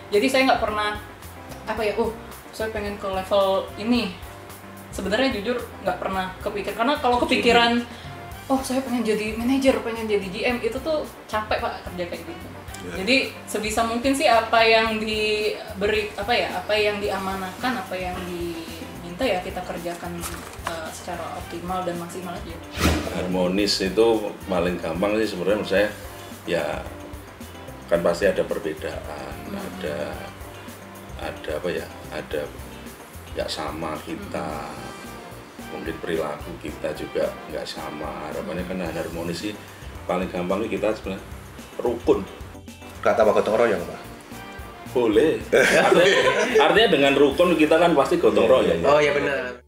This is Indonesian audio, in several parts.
Jadi saya nggak pernah saya pengen ke level ini. Sebenarnya jujur nggak pernah kepikir, karena kalau kepikiran saya pengen jadi manajer, pengen jadi GM, itu tuh capek Pak kerja kayak gitu. Jadi sebisa mungkin sih apa yang diberi, apa yang diamanahkan, apa yang diminta ya kita kerjakan secara optimal dan maksimal aja. Harmonis itu paling gampang sih sebenarnya menurut saya. Ya kan pasti ada perbedaan, ada nggak sama kita, mungkin perilaku kita juga nggak sama. Harapannya kan harmonis sih paling gampang kita sebenarnya rukun. Kata apa gotong royong Pak? Boleh. Artinya dengan rukun kita kan pasti gotong royong. Oh iya benar.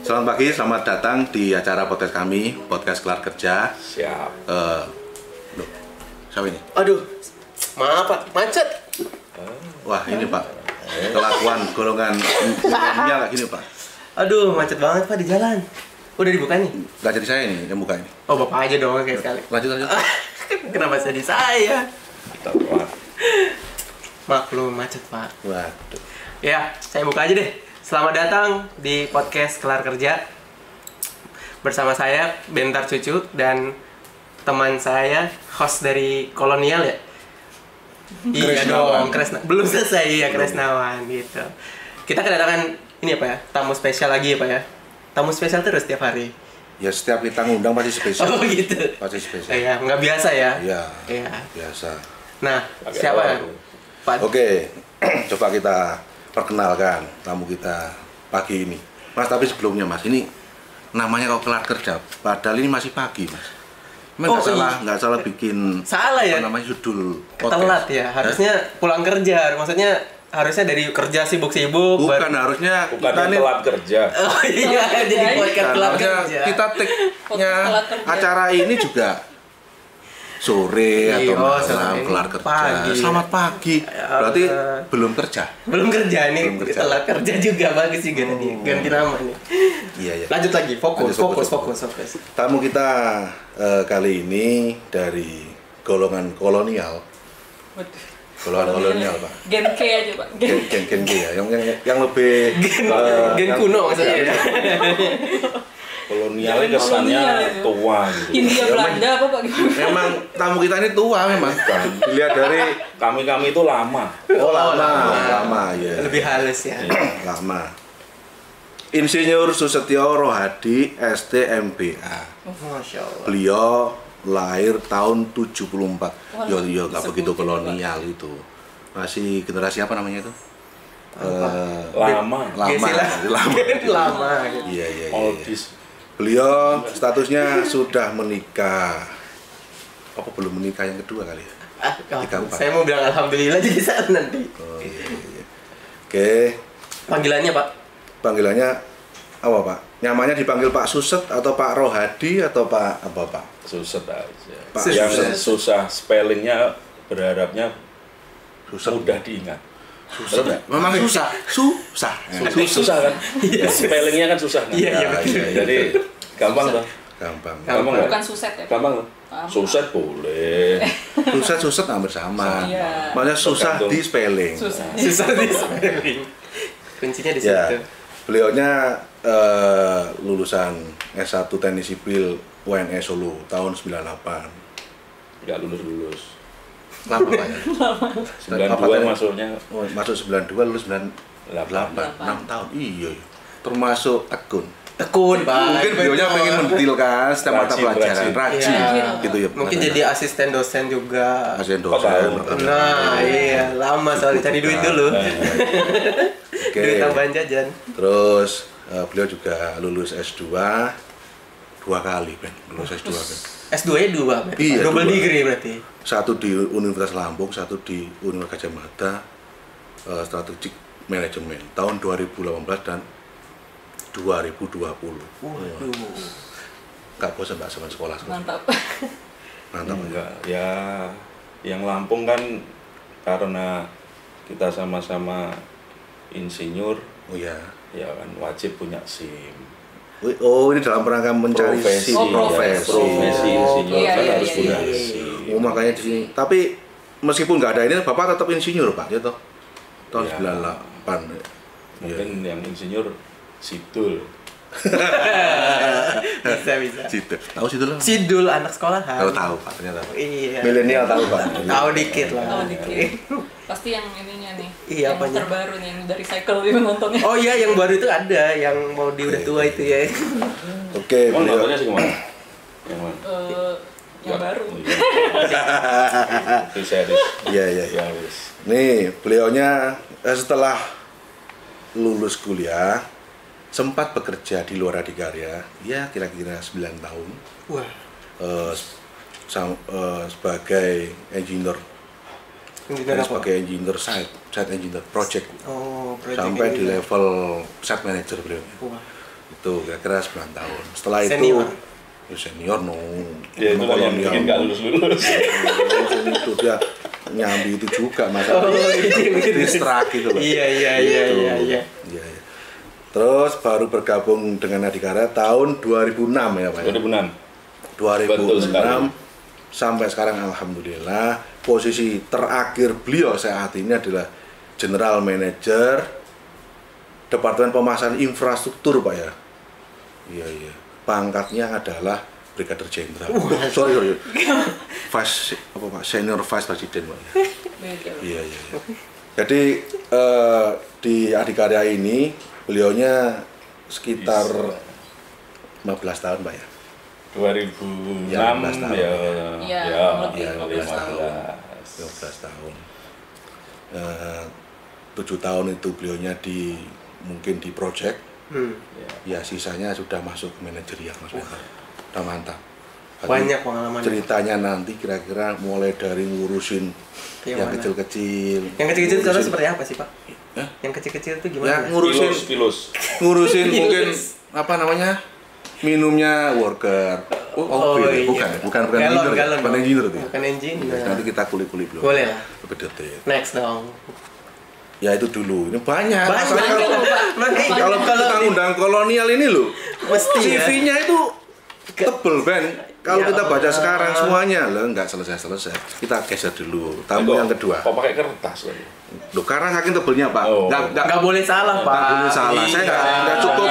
Selamat pagi, selamat datang di acara podcast kami, podcast Kelar Kerja. Siap. Siapa ini? Aduh, maaf Pak, macet. Wah ini Pak, kelakuan golongan milenial kayak gini Pak. Aduh, macet banget Pak di jalan. Udah dibuka nih? Gak jadi saya nih yang buka ini. Oh Bapak aja dong kayak sekali. Lanjut. Kenapa jadi saya? Kita buat. Maklum macet Pak. Waduh. Ya, saya buka aja deh. Selamat datang di podcast Kelar Kerja. Bersama saya Bentar Cucu dan teman saya, host dari Kolonial ya. Iya dong, belum selesai ya Kresnawan gitu. Kita kedatangan ini apa ya? Tamu spesial lagi ya Pak ya. Tamu spesial terus tiap hari. Ya setiap kita ngundang pasti spesial. Oh gitu. Pasti spesial. Iya, nggak biasa ya. Iya. Biasa. Nah, siapa ya? Pak. Oke, coba kita perkenalkan tamu kita pagi ini. Mas, tapi sebelumnya Mas, ini namanya kok Kelar Kerja, padahal ini masih pagi Mas. Memang nggak salah bikin salah ya? Apa namanya judul telat ya, harusnya pulang kerja, maksudnya harusnya dari kerja sibuk-sibuk. Bukan harusnya bukan telat kerja. Oh iya, jadi podcast telat kerja. Kita take-nya acara ini juga sore atau malam kelar kerja. Pagi. Selamat pagi. Berarti belum kerja. Belum kerja nih, telat kerja juga bagus juga tadi. Ganti nama nih. Iya. Lanjut lagi, fokus. Tamu kita kali ini dari golongan kolonial. Golongan kolonial Pak. Gen K aja Pak. Gen K ya, yang lebih gen kuno maksudnya. Kolonialnya kesannya tua gitu. Hindia Belanda apa Pak? Memang tamu kita ini tua memang kan. Dilihat dari kami itu lama. Oh lama ya. Lebih halus ya. Lama. Insinyur Susetyo Rohadi STMBA. Masya Allah. Beliau lahir tahun 74. Yo nggak begitu kolonial itu. Masih generasi apa namanya itu? Lama. Iya. Oldis. Beliau statusnya sudah menikah. Apa belum menikah yang kedua kali ya? Saya mau bilang alhamdulillah jadi saat nanti. Oh iya. Oke. Panggilannya Pak? Panggilannya apa Pak? Nyamannya dipanggil Pak Suset atau Pak Rohadi atau Pak apa Pak? Suset aja. Pak yang susah spellingnya berharapnya mudah diingat. Susah. Memang susah. Susah kan? Spellingnya kan susah. Iya. Jadi gampang toh. Gampang. Bukan suset ya? Gampang loh. Suset boleh. Suset hampir sama. Iya. Makanya susah di spelling. Susah di spelling. Kuncinya di situ. Ya. Beliaunya lulusan S1 Teknik Sipil UNS Solo tahun 98. Enggak lulus. Lama Pak ya? 92 masuknya. Masuk 92 lulus 98. 6 tahun. Iya. Termasuk tekun Pak. Mungkin beliaunya pengen mendetilkan setiap mata pelajaran rajin gitu ya. Mungkin jadi asisten dosen juga. Asisten dosen. Nah, iya, lama soalnya cari duit dulu. Oke. Duit tambahan jajan. Terus beliau juga lulus S2 2 kali, Ben. Lulus S2 Ben. S2-nya 2, Iya, double 2. degree berarti. Satu di Universitas Lampung, satu di Universitas Gadjah Mada, Strategic Management tahun 2018 dan 2020. Waduh. Nggak bosan Mbak sama sekolah? Mantap. Mantap. Enggak, ya yang Lampung kan karena kita sama-sama insinyur, Oh ya. ya kan wajib punya SIM. Oh, ini dalam rangka mencari Profesi, SIM. profesi insinyur Iya, kan iya, harus iya, punya iya. SIM. Oh, makanya di sini. Tapi meskipun nggak ada ini, Bapak tetap insinyur, Pak, gitu. Tahun Iya. 98. Mungkin yang insinyur Sidul. Bisa. Situ. Tahu situ lah. Sidul anak sekolahan. Tahu, Pak, ternyata. Pak. Iya. Milenial tahu, Pak. Tahu dikit lah. Oh, dikit. Pasti yang ininya nih. Iya, yang apanya? terbaru nih, yang dari cycle itu nontonnya. Oh iya, yang baru itu ada, yang mau di udah tua itu ya. Oke, Emang beliau. nontonnya sih kemana? Yang mana? Yang baru. Oh, iya. Itu series. Iya. Ya wis. Nih, beliaunya setelah lulus kuliah sempat bekerja di luar Adikarya, ya kira-kira 9 tahun Wah, sebagai engineer, engineer apa? sebagai engineer site engineer project Oh, project sampai di engineer. level site manager beliau. Wah, Itu kira-kira 9 tahun. Setelah Senior. itu ya senior no. Ya itu yang bikin nggak lulus-lulus. Itu dia nyambi itu juga masalah. Oh, iya. Distrak gitu loh. Iya. Gitu. Iya. Terus baru bergabung dengan Adikarya tahun 2006 ya Pak. 2006. 2006 Betul sekali. sampai sekarang alhamdulillah posisi terakhir beliau saat ini adalah General Manager Departemen Pemasaran Infrastruktur Pak ya. Iya. Pangkatnya adalah Brigadir Jenderal. Sorry. Vice apa Pak? Senior Vice President Pak. Beda. Iya. Jadi di Adikarya ini beliaunya sekitar 15 tahun Pak ya. 2006 Ya, 15 tahun. ya. Iya, Ya, lebih. Ya, 15 tahun. 15. 15 tahun. 7 tahun itu beliaunya mungkin di project. Ya. Ya sisanya sudah masuk ke manajerial Mas Bentar. Udah mantap. banyak pengalaman. Ceritanya nanti kira-kira mulai dari ngurusin Yang yang mana? kecil-kecil. Yang kecil-kecil itu ngurusin- seperti apa sih, Pak? Hah? Yang kecil-kecil itu Ya gimana? ngurusin Pilus. ngurusin Pilus. mungkin apa namanya? Minumnya worker. Oh, iya. bukan Galon, engineer, galon bukan dong. engineer itu. Bukan engineer. Nanti kita kulik-kulik dulu. Boleh lah. Lebih detail. Next dong. Ya itu dulu. Ini banyak. Banyak. Masalahnya Nanti kalau kita ngundang kolonial ini loh, Mesti ya. CV-nya itu tebel Ben. Kalau Ya kita baca Allah. sekarang semuanya loh nggak selesai. Kita geser dulu. Tamu yang kedua. Kok pakai kertas lagi? Loh, karena saking tebelnya Pak. Oh. Nggak boleh salah, Pak. Nggak boleh salah. Saya nggak cukup.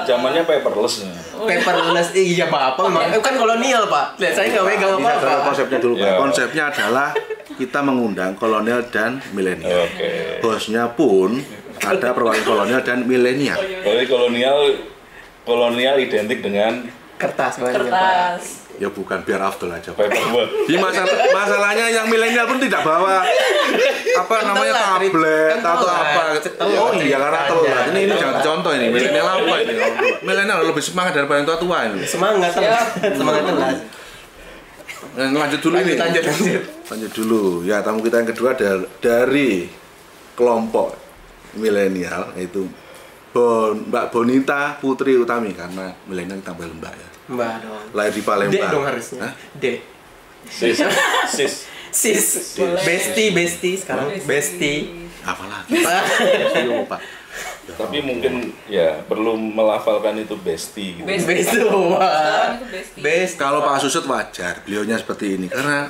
Zamannya paperless. Paperless, iya Bapak. Kan kolonial, Pak. Lihat saya nggak megang Bisa apa-apa. konsepnya dulu Pak. Ya. Konsepnya adalah kita mengundang kolonial dan milenial. Oke. Bosnya pun ada perwakilan kolonial dan milenial. Jadi kolonial identik dengan Kertas banyak, Pak. Kertas. Ya bukan, biar afdol aja Pak. paperwork. Di masalahnya yang milenial pun tidak bawa apa namanya tablet atau apa. Oh iya karena telat. Ini jangan contoh ini milenial apa ini? Milenial lebih semangat daripada yang tua-tua ini. Semangat, telat. Semangat telat. Lanjut dulu ini. Lanjut dulu. Ya tamu kita yang kedua dari kelompok milenial yaitu Mbak Bonita Putri Utami karena milenial kita panggil Mbak ya. Mbak dong. Lahir di Palembang. D dong harusnya. Hah? D. Sis. Sis. Boleh. Besti sekarang. Besti. Apalagi? Iya, Pak. Tapi mungkin ya perlu melafalkan itu bestie gitu. Besti. Besti. Sekarang Wah. itu bestie. Besti. Kalau Pak Susut wajar, beliaunya seperti ini karena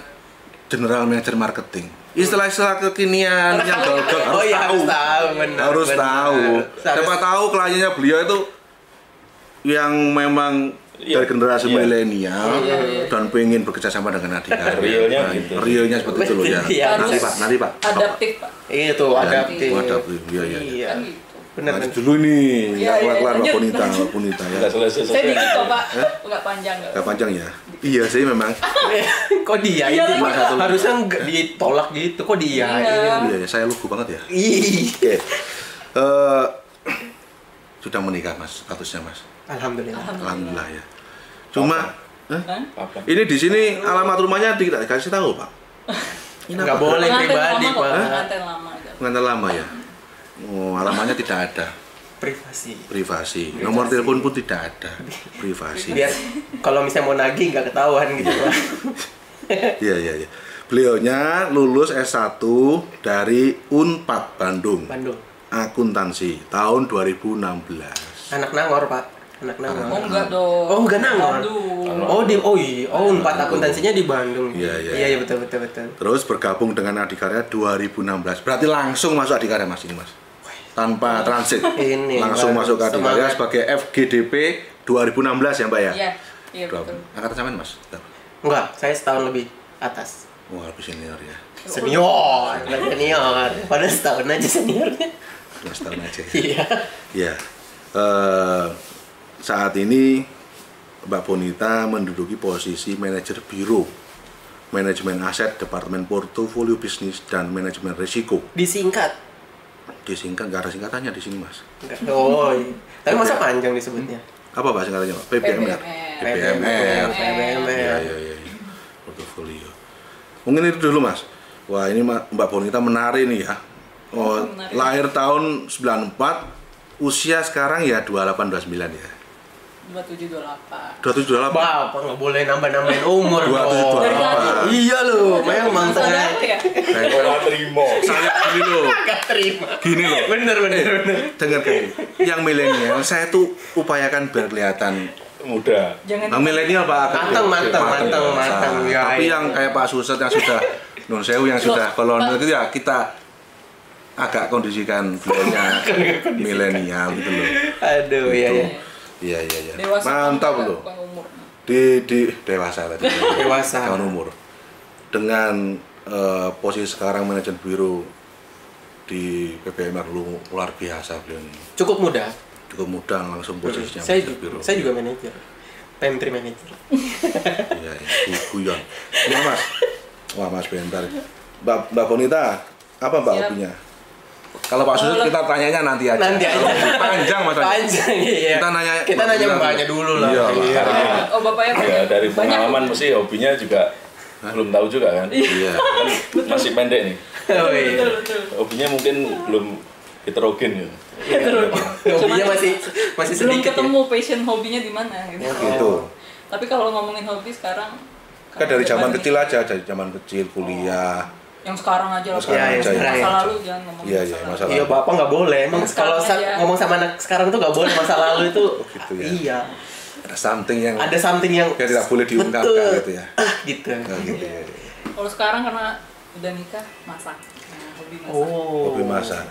General Manager Marketing. Istilah-istilah kekinian yang gagal harus Oh iya, tahu. harus tahu, benar. Harus benar. tahu. Siapa Harus- tahu kliennya beliau itu yang memang Iya. dari generasi Iya. milenial Iya, iya. dan pengen bekerja sama dengan Adikarya. Realnya Nah, gitu. realnya seperti itu loh ya. Iya. Nanti Harus Pak, nanti Pak. Adaptif, Pak. Itu adaptif. Oh, adaptif. Iya, iya. Iya. Kan gitu. Benar. Lanjut dulu nih, Iya, nggak kelar-kelar iya, Mbak lanjut. Bonita, Mbak Bonita ya. Nggak selesai. Saya dikit kok, Pak. Enggak panjang enggak. Nggak panjang ya? Iya sih memang. Kok dia Iya, ini Pak. harusnya nggak ditolak gitu. Kok dia? Iya. Iya, ya, saya lugu banget ya. Ih. Oke. Sudah menikah Mas, statusnya Mas. Alhamdulillah. Alhamdulillah ya. Cuma Hah? Apa? ini di sini alamat rumahnya tidak dikasih tahu, Pak. Ini Nggak apa? boleh Pengantin pribadi, lama kok, Pak. pengantin lama aja. Pengantin lama ya. Oh, alamatnya tidak ada. Privasi. Privasi. Nomor telepon pun tidak ada. Privasi. Biar kalau misalnya mau nagih nggak ketahuan gitu, Pak. Iya, iya, iya. Beliaunya lulus S1 dari Unpad Bandung. Bandung. Akuntansi tahun 2016. Anak Nangor, Pak. Anak Nangor. Oh enggak dong. Oh, enggak Nangor. Bandung. Unpad akuntansinya di Bandung. Iya. Iya, betul. Terus bergabung dengan Adikarya 2016. Berarti langsung masuk Adikarya Mas ini Mas. Tanpa transit. Ini, langsung Mas. masuk ke Adikarya Semangat. sebagai FGDP 2016 ya Mbak ya? Iya betul. Angkatan sampean Mas? Enggak, saya setahun lebih atas. Wah, lebih senior ya. Senior. Padahal setahun aja seniornya. 2 tahun aja. Iya. Ya. Saat ini Mbak Bonita menduduki posisi manajer biro manajemen aset, departemen portofolio bisnis dan manajemen risiko. Disingkat. Disingkat, nggak ada singkatannya di sini Mas. Enggak. Oh, iya. Tapi masa panjang disebutnya? Apa Pak singkatannya Pak? PBMR. PBMR. Iya. Portofolio. Mungkin itu dulu Mas. Wah ini Mbak Bonita menarik nih ya. Oh, Menarik. lahir tahun 94, usia sekarang ya 28-29 ya. 2728. 27-28. Bapak nggak boleh nambah-nambahin umur 27-28. dong. Dari tadi. Iya loh, memang Saudara saya ya? Orang terima. Saya gini loh. nggak terima. Gini loh. Bener. Dengarkan ini. Yang milenial saya tuh upayakan biar kelihatan Muda. Jangan milenial Pak. Matang. Ya, Tapi iya. yang kayak Pak Suset yang sudah non sewu yang sudah kolonial itu ya kita agak kondisikan beliaunya milenial gitu loh. Aduh, iya. Iya. dewasa. Mantap bukan- loh. bukan umur. Di dewasa tadi. Dewasa. Tahun umur. Dengan posisi sekarang manajer biro di PBMR luar biasa beliau ini. Cukup mudah. Cukup mudah langsung posisinya Saya manajer biro. juga manajer. Pantry manager. Iya, guyon. Iya Mas. Wah Mas bentar. Mbak Bonita, apa Mbak Siap. hobinya? Kalau Pak Susit kita tanyanya nanti aja. Nanti aja. Panjang Mas. Panjang, iya. Kita nanya mbaknya dulu lah. Iya. Oh bapaknya Ya dari banyak. pengalaman mesti hobinya juga belum tahu juga kan. Iya. Kan masih pendek nih. Oh, iya. Betul. Hobinya mungkin belum heterogen ya. Hobinya masih Belum sedikit. ketemu passion hobinya di mana gitu. Gitu. Tapi kalau ngomongin hobi sekarang Kan dari zaman bebas kecil nih. aja, dari zaman kecil kuliah. Yang sekarang aja lah. Yang sekarang aja, masa ya. lalu jangan ngomongin Iya, masa lalu. masa Iya, Bapak nggak boleh. Emang Yang sekarang kalau aja. ngomong sama anak sekarang tuh nggak boleh masa lalu itu. Gitu ya. Iya. Ada something yang Ada something yang tidak boleh diungkapkan Betul. gitu ya. Gitu. Nah, gitu ya. Kalau sekarang karena udah nikah masak. Nah, hobi masak. Oh. Hobi masak.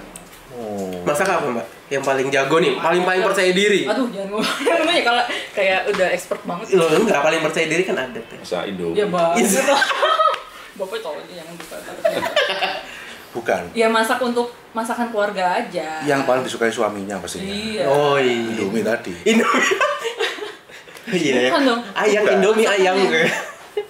Oh. Masak apa, Mbak? Yang paling jago nih, paling percaya diri. Aduh, jangan ngomong ya kalau kayak udah expert banget. Loh, enggak paling percaya diri kan ada tuh. Masa Indo. Ya bang. Iya. Bapak tolong jangan buka. Bukan. Ya masak untuk masakan keluarga aja. Yang paling disukai suaminya pastinya. Iya. Oh iya. Indomie tadi. Indomie. Iya ya. Bukan dong. Ayam Bukan. Indomie ayam.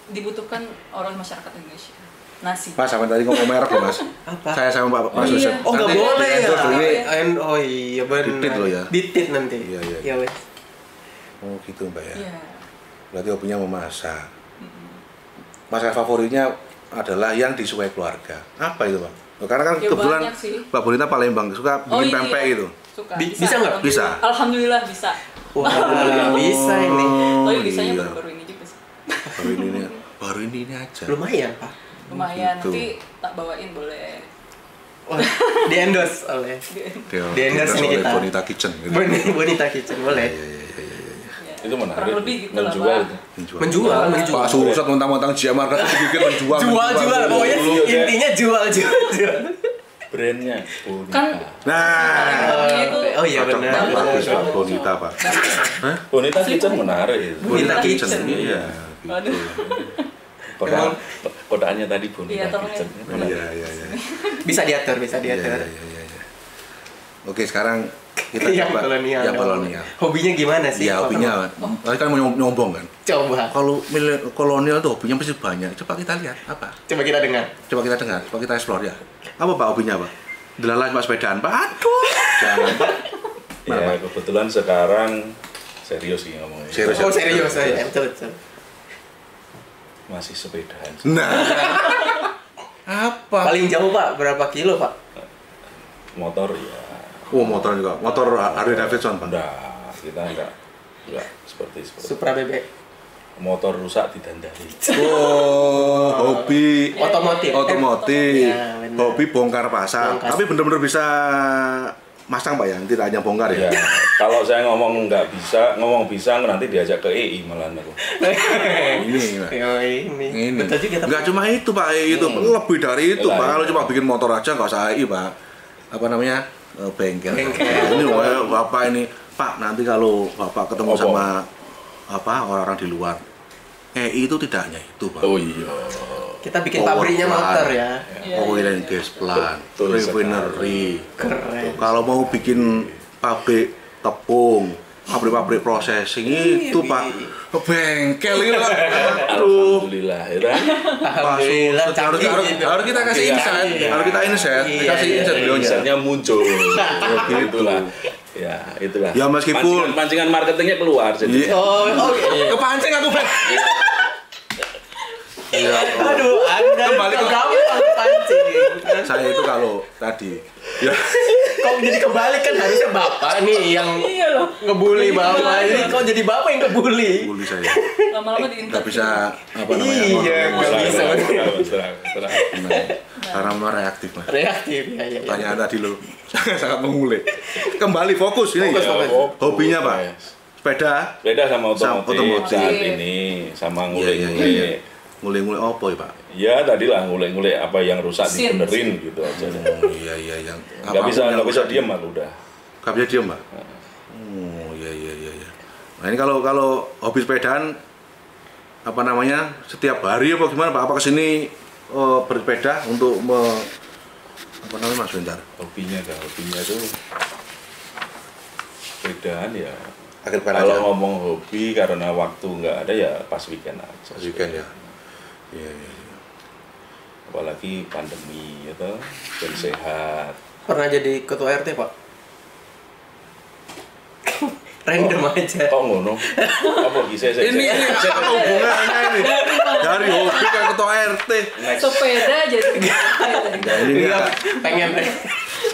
Dibutuhkan orang masyarakat Indonesia. Nasi. Mas, sampai tadi ngomong merek loh Mas. Apa? Saya sama Pak Oh, Suset. iya. Oh nggak Nanti boleh ya. di-endorse ini. Oh iya benar. Ditit loh ya. Ditit nanti. Iya, iya. Ya wes. Oh gitu Mbak ya. Iya. Berarti hobinya memasak. Masakan favoritnya adalah yang disukai keluarga. Apa itu Pak? Oh, karena kan Ya, kebetulan banyak sih. Mbak Bonita Palembang suka bikin pempek gitu. Suka. Bisa nggak? Bisa. Alhamdulillah bisa. Wah bisa ini. Tapi bisanya iya. baru-baru ini juga sih. Baru ini aja. Lumayan Pak. Lumayan. Gitu. Nanti tak bawain boleh. Wah, di endorse oleh Di endorse nih oleh kita. Bonita Kitchen gitu. Bonita Kitchen boleh. Iya. Ya, Itu menarik. kurang lebih gitu lah, menjual Pak. itu. Menjual. Pak Susat mentang-mentang Jia Market sedikit menjual. Jual. Pokoknya intinya jual. Brandnya Bonita. Kan Nah, Oh iya cocok benar. banget bagus Pak Bonita Pak. Hah? Bonita Kitchen menarik itu. Bonita Kitchen. Iya. Aduh. Koda, kodaannya tadi Bonita Iya, tolong Kitchen. ya. Menarik. Iya. Bisa diatur. Iya. Oke, sekarang kita Yang coba kolonial. yang kolonial. Hobinya gimana sih? Iya, hobinya. Tadi kan mau nyombong kan. Coba. Kalau kolonial tuh hobinya pasti banyak. Coba kita lihat apa? Coba kita dengar. Coba kita dengar, coba kita explore ya. Apa Pak hobinya Pak? Delalah Pak sepedaan Pak? Aduh. Jangan Pak. Ya, kebetulan sekarang serius sih ngomongnya. Serius. Oh serius ya. Betul. Masih sepedaan. Nah. Apa? Paling jauh Pak, berapa kilo Pak? Motor ya. Oh, motor juga. Motor Harley Davidson Pak. Enggak, kita enggak seperti Supra bebek. motor rusak didandani. Oh, hobi Otomotif. otomotif, Ya, benar. hobi bongkar pasang. Bongkar. Tapi benar-benar bisa masang Pak ya, tidak hanya bongkar Ya, ya. kalau saya ngomong nggak bisa, ngomong bisa nanti diajak ke EI malah aku. Ini Pak. Ini. Ini. Betul juga tapi. Nggak cuma itu Pak, itu lebih dari itu Lah, Pak. iya. Kalau cuma bikin motor aja nggak usah AI Pak. Apa namanya? Bengkel. Bengkel. Ini Bapak ini Pak, nanti kalau Bapak ketemu Apa? sama orang-orang di luar, AI itu tidak hanya itu Pak. Oh iya. Kita bikin pabriknya motor ya. Oil and gas plant, Betul refinery. Keren. Kalau mau bikin pabrik tepung, pabrik-pabrik processing itu Pak, bengkel itu Pak. Aduh. Alhamdulillah, ya kan? Alhamdulillah canggih gitu. Harus kita kasih Iya, insight, iya. harus kita insight, Iya, kasih iya, insight beliaunya. Insight-nya muncul. Itulah. Ya, itulah. Ya, meskipun- pancingan marketingnya keluar Iya. jadi. Oh, oke. Kepancing aku Bang. Iya. Aduh, Anda Kembali ke- gampang pancing. Saya itu kalau tadi, ya Kok jadi kebalik kan harusnya Bapak nih yang Iya loh. ngebully Bapak. Ini kok jadi Bapak yang ngebully? bully saya, Lama-lama nggak diinterview. bisa apa namanya? Iya, nggak bisa. Serang. Karena reaktif Mas. Reaktif ya ya. Pertanyaan tadi lo sangat mengulik. Kembali fokus ini. Fokus, fokus. Hobinya Pak, sepeda. Beda sama Sama otomotif otomotif. saat ini sama Iya, iya, ngulik-ngulik. iya. Ngulik-ngulik apa ya Pak? Ya tadi lah ngulik-ngulik apa yang rusak Sin. dibenerin gitu aja. Oh iya iya yang Nggak bisa diam aku udah. Nggak bisa diam Pak. Oh iya iya iya. Iya. Nah ini kalau hobi sepedaan apa namanya setiap hari apa gimana Pak? Apa kesini bersepeda untuk apa namanya Mas bentar? Hobinya itu sepedaan ya. Akhir pekan Kalau aja. ngomong hobi karena waktu nggak ada ya pas weekend aja. Pas weekend ya. Iya iya. Iya. Apalagi pandemi gitu, dan sehat. Pernah jadi ketua RT, Pak? Random aja. Kok ngono? Apa bisa saya? Ini apa hubungannya ini? Dari hobi ke ketua RT. Sepeda jadi. Nah, ini Iya, agak pengen.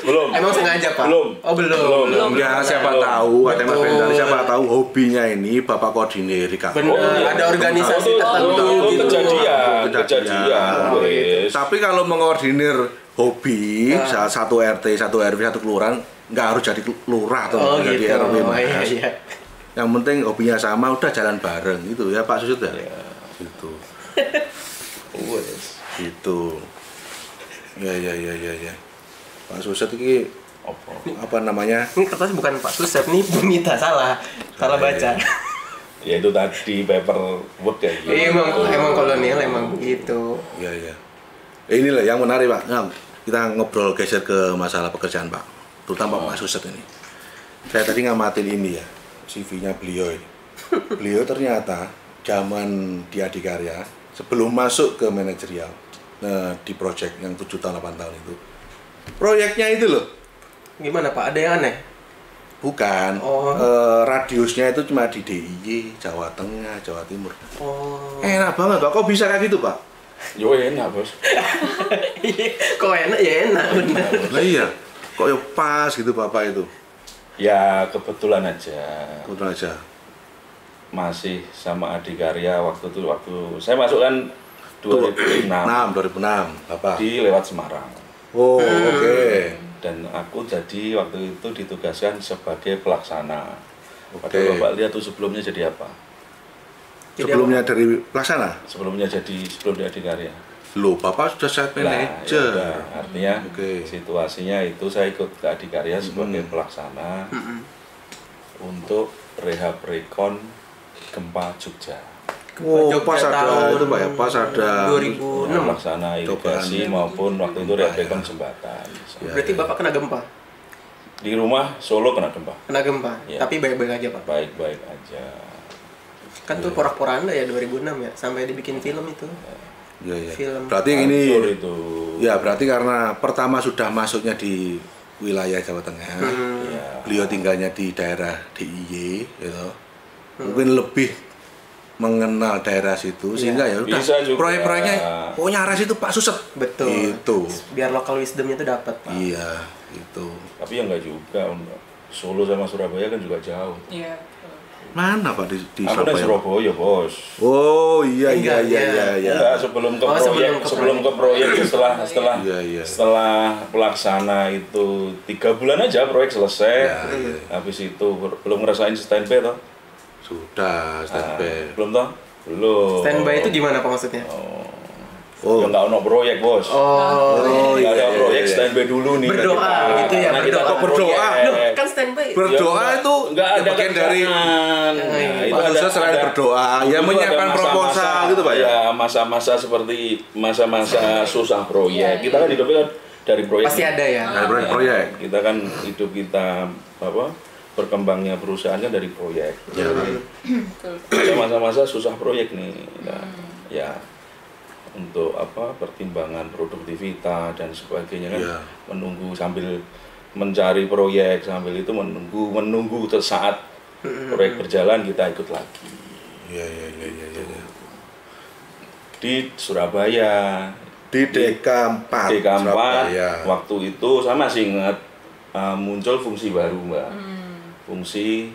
Belum. Emang sengaja, Pak? Belum. Oh, belum. ya siapa Belum. tahu kata Mas Betul. Bendar, siapa tahu hobinya ini Bapak koordinir Kak. Bener, iya. ada organisasi Itu tertentu gitu. kejadian. Wes. Tapi kalau mengkoordinir hobi satu RT, satu RW, satu kelurahan nggak harus jadi lurah atau Oh, nggak gitu. jadi RW Mas. Iya, iya. Yang penting hobinya sama, udah jalan bareng gitu ya Pak Susut ya. Gitu. Wes. Gitu. Ya ya ya ya ya. Pak Susut ini apa namanya? Ini kertas bukan Pak Susep, nih Bumita salah baca. Ya itu tadi paperwork kayak gitu. Iya, emang kolonial emang begitu. Ya ya. Inilah yang menarik Pak. Nah, kita ngobrol geser ke masalah pekerjaan Pak, terutama Pak Suset ini. Saya tadi ngamatin ini ya, CV-nya beliau ini. Beliau ternyata zaman di Adikarya sebelum masuk ke manajerial di project yang 7 tahun 8 tahun itu, proyeknya itu loh. Gimana, Pak? Ada yang aneh? Bukan, Oh. radiusnya itu cuma di DIY, Jawa Tengah, Jawa Timur. Oh. Enak banget Pak, kok bisa kayak gitu Pak? Yo enak bos. Kok enak ya enak bener. Nah iya, kok ya pas gitu Bapak itu. Ya kebetulan aja. Kebetulan aja. Masih sama Adikarya waktu saya masuk kan 2006 2006, Bapak. di lewat Semarang. Oh, oke. Dan aku jadi waktu itu ditugaskan sebagai pelaksana. Oke. Padahal Bapak lihat tuh sebelumnya jadi apa? Jadi Sebelumnya dari pelaksana? Sebelum di Adikarya. Loh, Bapak sudah site manager. Ya, artinya Oke. situasinya itu saya ikut ke Adikarya sebagai pelaksana untuk rehab rekon gempa Jogja. Oh, Jogja pas ada tahun itu Pak ya, pas ada 2006. Pelaksana irigasi maupun waktu itu rehab rekon jembatan. Ya. Berarti Bapak kena gempa? Di rumah Solo kena gempa. Kena gempa, Iya. tapi baik-baik aja, Pak. Baik-baik aja. Kan tuh porak-poranda ya 2006 ya, sampai dibikin film itu. Iya, iya. Film. Berarti ini Hancur itu. ya berarti karena pertama sudah masuknya di wilayah Jawa Tengah. Ya. Beliau tinggalnya di daerah DIY gitu. Mungkin lebih mengenal daerah situ sehingga ya udah Bisa juga. proyek-proyeknya pokoknya arah situ Pak Suset. Betul. Itu. Biar local wisdomnya tuh dapat, Pak. Iya, itu. Tapi ya enggak juga. Solo sama Surabaya kan juga jauh. Iya. Mana Pak di Aku dari Surabaya, Bos. Oh iya. Enggak, sebelum ke proyek Iya. setelah pelaksana itu 3 bulan aja proyek selesai. Iya. Habis itu belum ngerasain standby toh? Sudah standby. Belum toh? Belum. Standby itu gimana Pak maksudnya? Oh. Ya nggak ono proyek, Bos. Nggak ada proyek, standby dulu nih. Berdoa gitu ya, Nah, kita berdoa. kok berdoa. Loh, kan standby. Berdoa itu nggak ada bagian dari Nah, itu maksudnya selain berdoa, ya dulu menyiapkan ada masa-masa, proposal gitu Pak ya. Ya, masa-masa seperti masa-masa susah proyek. Kita kan hidupnya kan dari proyek. Pasti ada ya. Dari proyek. Kita kan hidup kita berkembangnya perusahaan kan dari proyek. Jadi ada masa-masa susah proyek nih. Nah, ya untuk pertimbangan produktivitas dan sebagainya kan menunggu sambil mencari proyek, sambil itu menunggu saat proyek berjalan kita ikut lagi. Iya. Di Surabaya, Di DK4 Surabaya. waktu itu saya masih ingat muncul fungsi baru, Mbak. Fungsi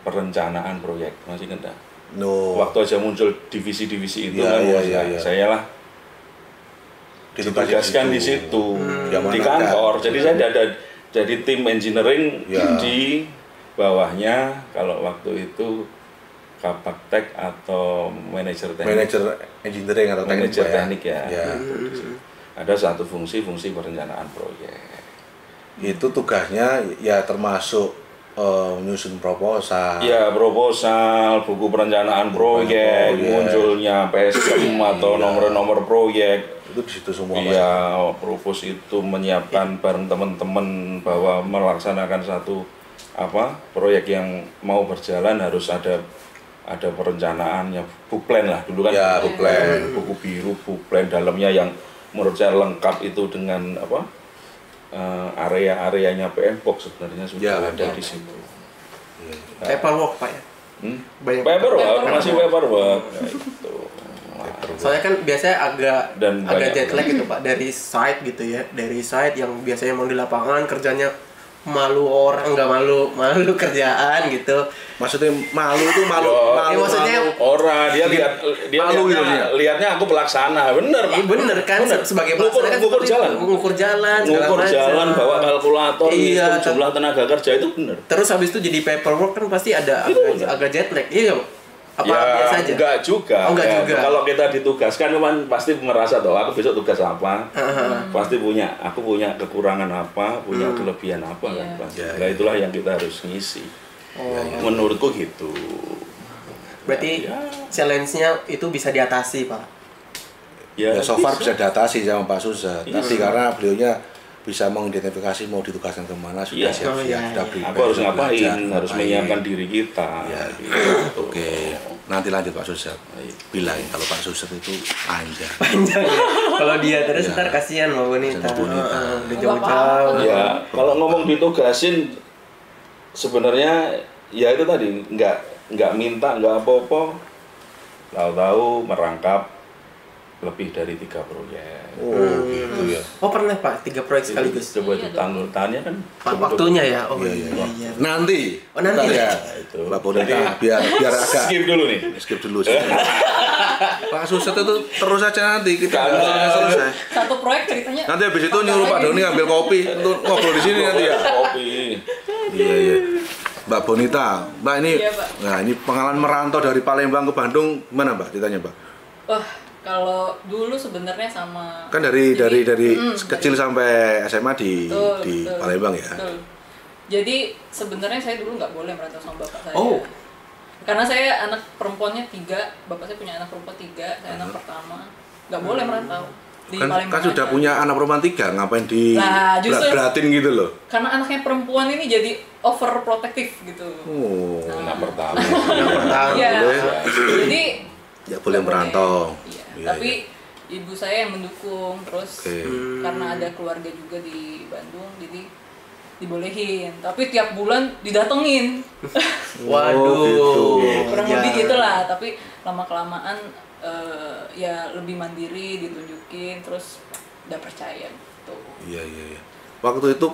perencanaan proyek, masih ingat? No. Waktu aja muncul divisi-divisi itu saya lah ditugaskan di situ di kantor. Jadi saya ada jadi tim engineering di bawahnya. Kalau waktu itu Kapaktek atau manajer engineering atau teknik ya. Ada satu fungsi perencanaan proyek. Itu tugasnya ya termasuk menyusun proposal. Ya, proposal, buku perencanaan proyek, munculnya PSM atau nomor-nomor proyek. Itu di situ semua. Iya, propos itu menyiapkan bareng teman-teman bahwa melaksanakan satu proyek yang mau berjalan harus ada perencanaannya, buklen lah dulu kan. Ya, buklen. Buku biru, buklen dalamnya yang menurut saya lengkap itu dengan area-areanya PMPOK sebenarnya sudah ada di situ. Paperwork Pak ya? Banyak Paperwork, masih paperwork. Gitu. Soalnya kan biasanya agak banyak jet lag gitu Pak, dari site gitu ya, dari site yang biasanya emang di lapangan kerjanya malu orang, nggak malu kerjaan gitu. Maksudnya malu itu malu. Maksudnya orang dia lihatnya aku pelaksana, bener Pak. Bener kan, sebagai pelaksana kan ngukur jalan, bawa kalkulator, hitung jumlah tenaga kerja itu bener. Terus habis itu jadi paperwork kan pasti ada agak jet lag, iya nggak? Apa biasa aja? Enggak juga. Oh, enggak juga. Kalau kita ditugaskan kan pasti merasa tuh aku besok tugas apa. Pasti aku punya kekurangan apa, punya kelebihan apa kan pasti. Nah, itulah yang kita harus ngisi. Menurutku gitu. Berarti challenge-nya itu bisa diatasi, Pak. Ya so far bisa diatasi sama Pak Suza. Tapi karena beliaunya bisa mengidentifikasi mau ditugaskan kemana sudah siap-siap. Aku harus ngapain, harus menyiapkan diri kita. Gitu. Oke, nanti lanjut Pak Suza. Bilangin kalau Pak Suza itu panjang. Kalau dia terus ntar kasihan Mbak Bonita. Udah jauh-jauh. Ya, kalau ngomong ditugasin sebenarnya ya itu tadi nggak minta nggak apa-apa. Tahu-tahu merangkap lebih dari 3 proyek. Gitu ya. Oh pernah Pak, 3 proyek sekaligus. Coba ditanya kan. Waktunya ya. Oh iya. Nanti. Nanti ya. Itu. Mbak Bonita biar agak skip dulu nih. Skip dulu. Pak Suset itu terus aja nanti kita selesai. Satu proyek ceritanya. Nanti habis itu nyuruh Pak Doni ngambil kopi untuk ngobrol di sini nanti ya. Kopi. Iya. Mbak Bonita, Mbak ini, Iya, Pak. Nah ini pengalaman merantau dari Palembang ke Bandung mana Mbak? Ditanya Mbak. Wah, kalau dulu sebenarnya sama. Kan dari kecil sampai SMA di Betul. Palembang ya. Betul. Jadi sebenarnya saya dulu nggak boleh merantau sama bapak saya. Oh. Karena saya anak perempuannya 3, bapak saya punya anak perempuan 3, saya anak pertama, nggak boleh merantau di Palembang. Kan sudah aja. punya anak perempuan 3, ngapain di beratin gitu loh? Karena anaknya perempuan ini jadi overprotective gitu. Oh, Anak pertama. Iya. Jadi ya boleh merantau. Iya. Iya, Tapi ibu saya yang mendukung, terus Oke. karena ada keluarga juga di Bandung, jadi dibolehin. Tapi tiap bulan didatengin. Waduh. gitu. Kurang lebih gitulah. Tapi lama kelamaan ya lebih mandiri, ditunjukin, terus udah percaya gitu. Iya. Waktu itu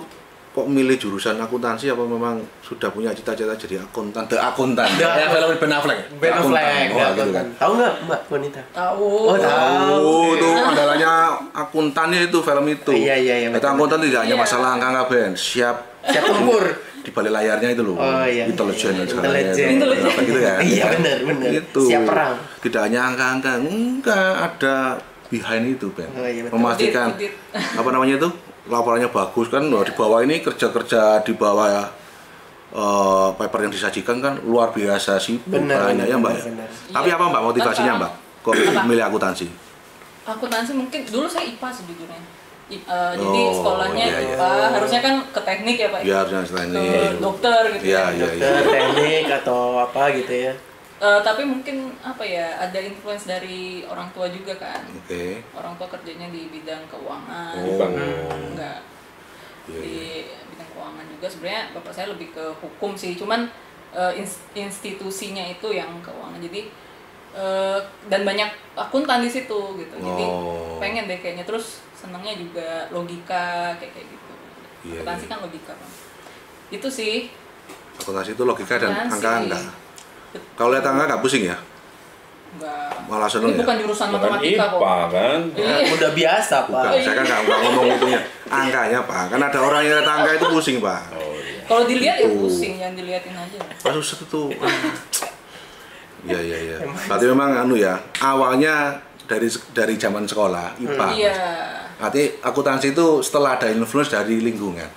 kok milih jurusan akuntansi apa memang sudah punya cita-cita jadi akuntan? Akuntan. Ya, film Ben Affleck. Ben Affleck. Oh, gitu kan. Tahu nggak Mbak Wanita? Tahu. Oh, tahu. Oh, itu andalanya akuntannya itu film itu. Iya. Itu akuntan tidak hanya Iya. masalah angka Ben, siap tempur. di balik layarnya itu loh. Oh, iya. Intelijen dan sebagainya. Intelijen. Apa gitu ya? Iya, benar. Itu. Siap perang. Tidak hanya angka-angka, enggak ada behind itu Ben. Oh, iya, betul. Memastikan Audit. apa namanya itu? Laporannya bagus kan, di bawah ini kerja-kerja di bawah paper yang disajikan kan luar biasa sih banyak ya Mbak ya. benar. Tapi apa Mbak motivasinya Mbak? Kok milih akuntansi? Akuntansi mungkin dulu saya IPA sejujurnya. Jadi Oh, sekolahnya iya, iya. IPA, harusnya kan ke teknik ya Pak. Ya harusnya selain Ke ini. dokter gitu Iya, ya. iya, iya. Ke teknik atau apa gitu ya. Tapi mungkin apa ya, ada influence dari orang tua juga kan. Oke. Orang tua kerjanya di bidang keuangan. Oh. Enggak. Iya, Di bidang keuangan juga sebenarnya bapak saya lebih ke hukum sih, cuman institusinya itu yang keuangan. Jadi dan banyak akuntan di situ gitu. Jadi Oh. pengen deh kayaknya, terus senangnya juga logika kayak gitu. Iya, Akuntansi iya. kan logika kan. Itu sih. Akuntansi itu logika dan Akuntansi. angka-angka. Kalau lihat angka nggak pusing ya? Enggak. Malah seneng Ini ya? bukan jurusan Bukan matematika kok. IPA kan? Iya. Udah biasa, Pak. Bukan, saya kan nggak ngomong itunya. Angkanya Pak, kan ada orang yang lihat angka itu pusing Pak. Oh iya. Kalau dilihat ya Itu. pusing, jangan diliatin aja. Kasus itu. Iya. Berarti memang anu ya, awalnya dari zaman sekolah IPA. Iya. Artinya akuntansi itu setelah ada influence dari lingkungan.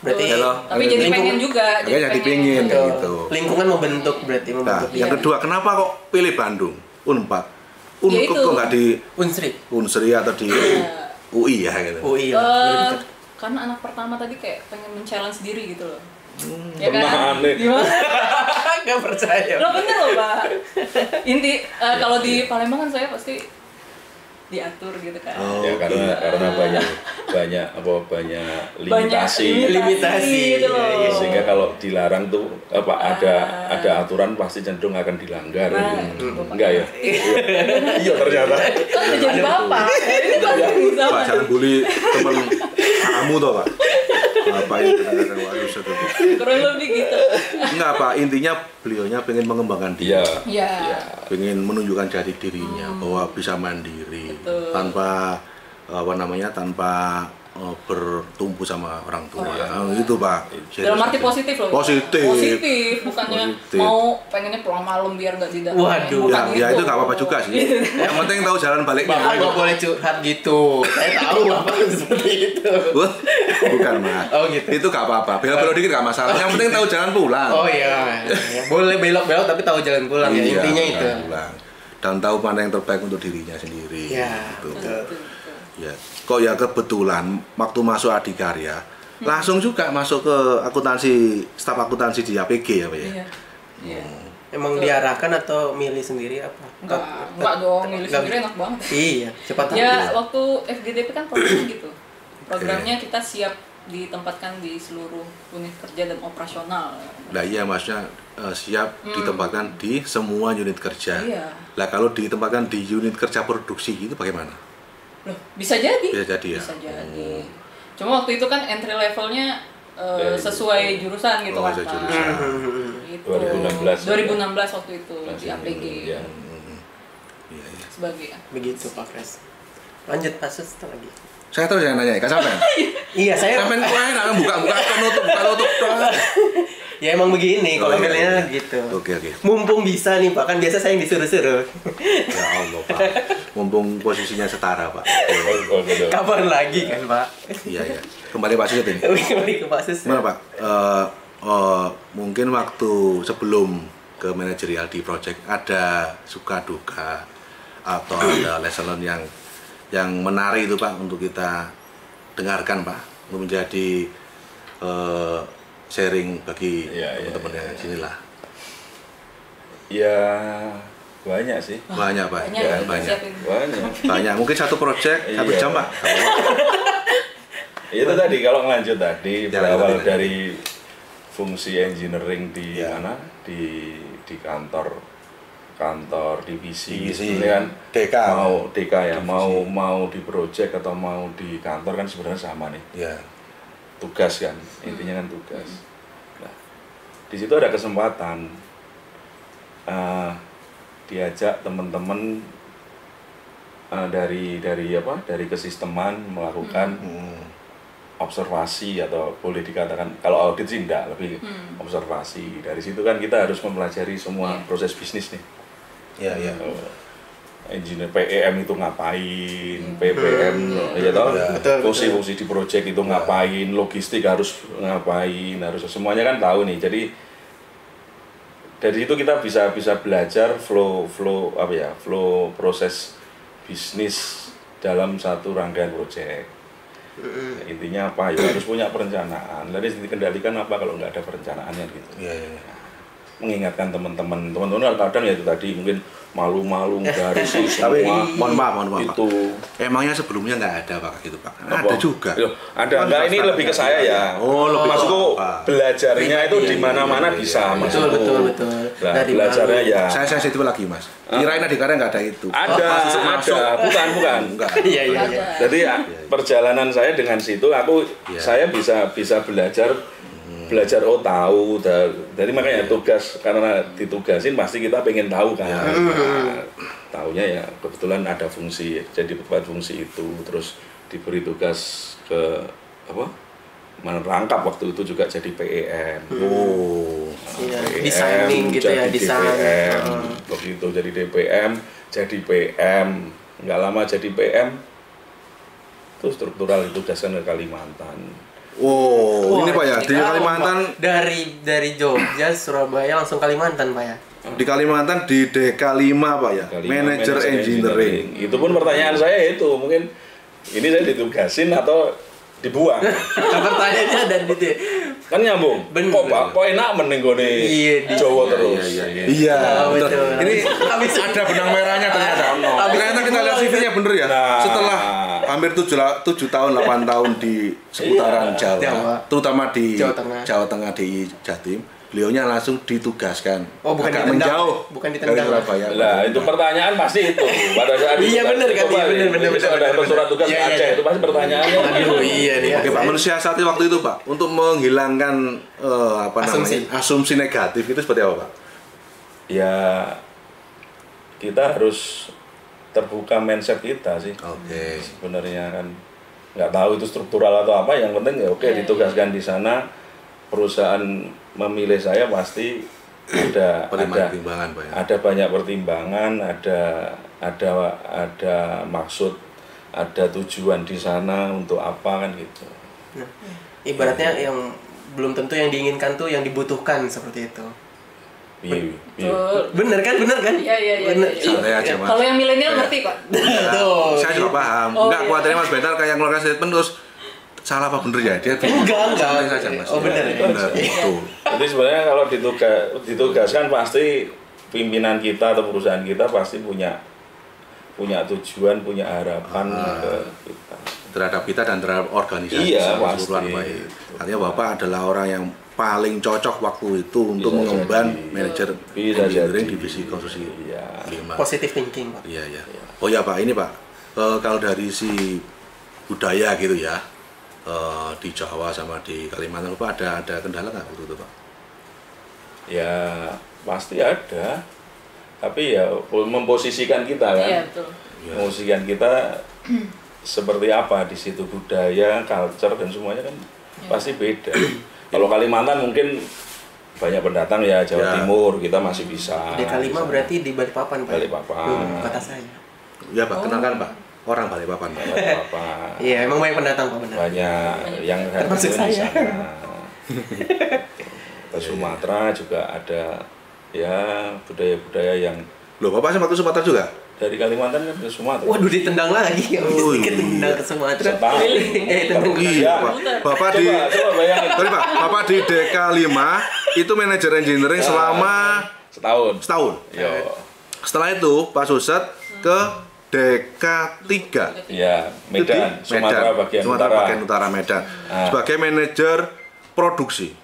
Berarti Halo. Tapi jadi pengen juga. Makanya jadi pengen Betul. gitu. Lingkungan membentuk berarti Nah, membentuk yang Iya. kedua, kenapa kok pilih Bandung? Unpad. Ya Kok itu. nggak di Unsri. Unsri atau di UI ya gitu? UI Eh, lah. karena anak pertama tadi kayak pengen men-challenge diri gitu loh. Pernah aneh. Gimana? Gak percaya. Lo bener loh Pak. Kalau di Palembang kan saya pasti diatur gitu kan. Oh. Ya karena banyak limitasi. Limitasi. gitu loh. Iya, Sehingga kalau dilarang tuh ada aturan pasti cenderung akan dilanggar. Nah, gitu. gitu, Pak. Enggak ya? Iya ternyata. Kan udah jadi bapak. Ini pasti bisa. Pak, jangan bully temen kamu toh Pak. Apa itu kadang-kadang waduh sedih. Kurang lebih gitu. Enggak Pak, intinya beliaunya pengen mengembangkan diri. Iya. Iya. Pengen menunjukkan jati dirinya bahwa bisa mandiri Betul. tanpa tanpa bertumpu sama orang tua. Itu Pak. Dalam arti positif loh. Positif. Positif, bukannya Positif. mau pengennya pulang malam biar gak didatengin. Waduh. Bukan Ya itu nggak apa-apa juga sih. Yang penting tahu jalan baliknya. Bapak gak boleh curhat gitu. Saya tahu Bapak seperti itu. Wah, bukan Mas. Oh, gitu. Itu nggak apa-apa. Belok-belok dikit nggak masalah. Yang penting tahu jalan pulang. Oh iya. Boleh belok-belok tapi tahu jalan pulang ya. Iya, Intinya jalan itu. pulang. Dan tahu mana yang terbaik untuk dirinya sendiri. Ya, Gitu. betul. Ya, kok ya kebetulan waktu masuk Adikarya langsung juga masuk ke akuntansi, staf akuntansi di APG ya Pak ya. Iya. Iya. Emang diarahkan atau milih sendiri apa? Enggak dong, milih Nggak- sendiri enak banget. Iya, cepat tahu. Ya, waktu FGDP kan programnya gitu. Programnya kita siap ditempatkan di seluruh unit kerja dan operasional. Nah iya maksudnya siap ditempatkan di semua unit kerja. Iya. Lah kalau ditempatkan di unit kerja produksi itu bagaimana? Loh, bisa jadi. Bisa jadi ya? Bisa jadi. Cuma waktu itu kan entry levelnya sesuai jurusan gitu Oh, kan. sesuai Pak. jurusan. Gitu. 2016. 2016 waktu itu di Masih, APG ya. Iya, iya. sebagai Begitu Pak Kres. Lanjut Pak Sus lagi. Saya terus yang nanya, Kak sampean. Iya, saya Sampean kok enak buka-buka nutup. ya emang begini kalau Oh, iya, milihnya iya. gitu. Oke. Mumpung bisa nih Pak, kan biasa saya yang disuruh-suruh. Ya Allah, Pak. Mumpung posisinya setara, Pak. Oh, betul. Kapan lagi kan Pak? Iya. Kembali Pak Suyut ini. Kembali ke Pak Sus. Gimana, Pak? Mungkin waktu sebelum ke manajerial di project ada suka duka atau ada lesson learn yang menarik itu Pak untuk kita dengarkan Pak, untuk menjadi sharing bagi Iya, teman-teman iya, yang iya. sini lah. Ya banyak sih. Banyak Pak, banyak ya, yang banyak. siapin. Banyak. Mungkin satu project satu Iya. jam Pak. Itu tadi kalau ngelanjut tadi Ya, berawal lanjutin. dari fungsi engineering di Ya. mana di kantor divisi, Divisi. ini kan DK. mau DK ya mau di project atau mau di kantor kan sebenarnya sama nih Ya. tugas kan, intinya kan tugas. Nah, di situ ada kesempatan diajak teman-teman dari kesisteman melakukan observasi, atau boleh dikatakan kalau audit sih enggak, lebih observasi. Dari situ kan kita harus mempelajari semua proses bisnis nih. Iya. Engineer PEM itu ngapain, PPM ya toh, fungsi-fungsi di project itu ngapain, logistik harus ngapain, harus semuanya kan tahu nih. Jadi dari situ kita bisa belajar flow proses bisnis dalam satu rangkaian project. Intinya apa ya, harus punya perencanaan. Lalu dikendalikan apa kalau nggak ada perencanaannya gitu. Mengingatkan teman-teman kadang ya itu tadi mungkin malu-malu dari sih Tapi semua. mohon maaf Itu Pak. Emangnya sebelumnya nggak ada Pak gitu Pak? Ada juga. Loh, ada enggak, ini lebih ke saya ya. Lebih maksudku belajarnya itu di mana-mana bisa. Betul. Nah, belajarnya ya. Saya sensitif lagi Mas. Kirain adhikarya nggak ada itu. Ada. Bukan. Enggak. Iya. Jadi perjalanan saya dengan situ, saya bisa belajar tahu. Jadi makanya tugas, karena ditugasin pasti kita pengen tahu kan. Nah, taunya ya kebetulan ada fungsi, jadi buat fungsi itu, terus diberi tugas ke merangkap waktu itu juga jadi PEM. Designing gitu ya, desain. Begitu jadi DPM, jadi PM. Nggak lama jadi PM, itu struktural ditugaskan ke Kalimantan. Ini Pak ya, di Kalimantan. Dari Jogja, Surabaya langsung Kalimantan Pak ya. Di Kalimantan di DK5 Pak ya, manajer engineering. Itu pun pertanyaan saya itu, mungkin ini saya ditugasin atau dibuang. Pertanyaannya dan itu Kan nyambung. Kok enak menenggone Jawa terus. Iya, betul. Ini ada benang merahnya ternyata. Ternyata kita lihat CV-nya bener ya. Setelah hampir 7 tahun, 8 tahun di seputaran Jawa, terutama di Jawa Tengah di Jatim, beliaunya langsung ditugaskan. Bukan agak menjauh, bukan ditendang. dari Surabaya. Lah, itu pertanyaan pasti itu. Pada saat itu. Iya benar kan, benar. Ada surat tugas Aceh, itu pasti pertanyaannya. Aduh, iya nih. Oke Pak, mensiasati waktu itu Pak untuk menghilangkan asumsi negatif itu seperti apa Pak? Ya, kita harus terbuka mindset kita sih. Oke. Sebenarnya kan nggak tahu itu struktural atau apa, yang penting ya ditugaskan di sana. Perusahaan memilih saya pasti ada pertimbangan Pak ya. Ada banyak pertimbangan, ada maksud, ada tujuan di sana untuk apa kan gitu. Nah, ibaratnya yang belum tentu yang diinginkan tuh yang dibutuhkan seperti itu. Bener kan? Iya. Santai aja Mas. Kalau yang milenial ngerti Pak. Saya juga paham. Enggak khawatirnya Mas Bentar kayak ngeluarkan statement terus salah apa bener ya? Dia enggak saja Mas. Bener. Betul. Jadi sebenarnya kalau ditugaskan pasti pimpinan kita atau perusahaan kita pasti punya tujuan, punya harapan ke kita. Terhadap kita dan terhadap organisasi keseluruhan Pak. Artinya Bapak adalah orang yang paling cocok waktu itu untuk mengemban manajer engineering divisi konstruksi. Positive thinking Pak. Iya. Oh ya Pak, ini Pak, kalau dari si budaya gitu ya, di Jawa sama di Kalimantan Pak ada kendala nggak waktu itu Pak? Ya pasti ada, tapi ya memposisikan kita kan. Iya betul. Memposisikan kita seperti apa di situ, budaya, culture dan semuanya kan pasti beda. Kalau Kalimantan mungkin banyak pendatang ya, Jawa Timur kita masih bisa. DK5 berarti di Balikpapan Pak. Balikpapan. Kota saya. Ya Pak, kenalkan Pak. Orang Balikpapan Pak. Iya, emang banyak pendatang Pak benar. Banyak yang termasuk saya. Ke Sumatera juga ada ya budaya-budaya yang. Loh, Bapak sempat ke Sumatera juga? Dari Kalimantan kan ke Sumatera. Waduh, ditendang lagi. Ditendang ke Sumatera. Iya, Pak. Bapak di sorry Pak, Bapak di DK5 itu manajer engineering selama setahun. Yo. Setelah itu Pak Suset ke DK3. Iya, Medan, Sumatera bagian utara Medan. Sebagai manajer produksi.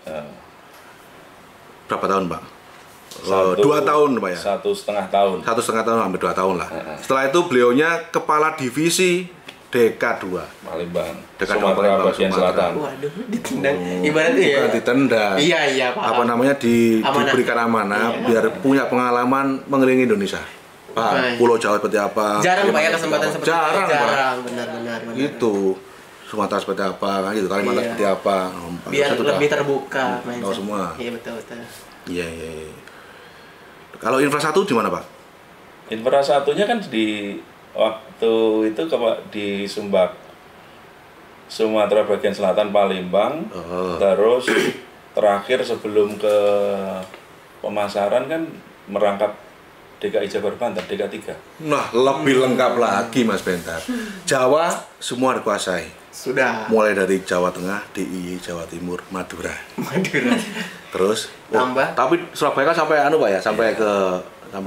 Berapa tahun, Pak? 2 tahun Pak ya? 1,5 tahun. 1,5 tahun, hampir 2 tahun lah. Setelah itu beliaunya kepala divisi DK2 Palembang, DK2 Sumatera Palembang, bagian Sumatera. selatan. Waduh, ditendang. Ibaratnya ya. bukan ditendang. Iya, paham. Apa namanya Amanah. diberikan amanah Iya. biar punya pengalaman mengelilingi Indonesia. Paham? Baik. Pulau Jawa seperti apa? Jarang Pak ya Kalimantan kesempatan seperti seperti apa. itu. Jarang, Pak. Jarang, benar. Gitu. Sumatera seperti apa kan gitu, Kalimantan Iya. seperti apa. Biar Satu lebih dah. terbuka Tahu semua. Iya, betul. Iya. Kalau infra 1 di mana, Pak? Infra satunya kan di waktu itu di Sumatera bagian selatan Palembang. Oh. Terus terakhir sebelum ke pemasaran kan merangkap DKI Jabar Banten, DK3. Nah, lebih lengkap lagi Mas Bentar. Jawa semua dikuasai. Sudah. Mulai dari Jawa Tengah, DIY, Jawa Timur, Madura. Terus Tambah. tapi Surabaya kan sampai Pak ya, sampai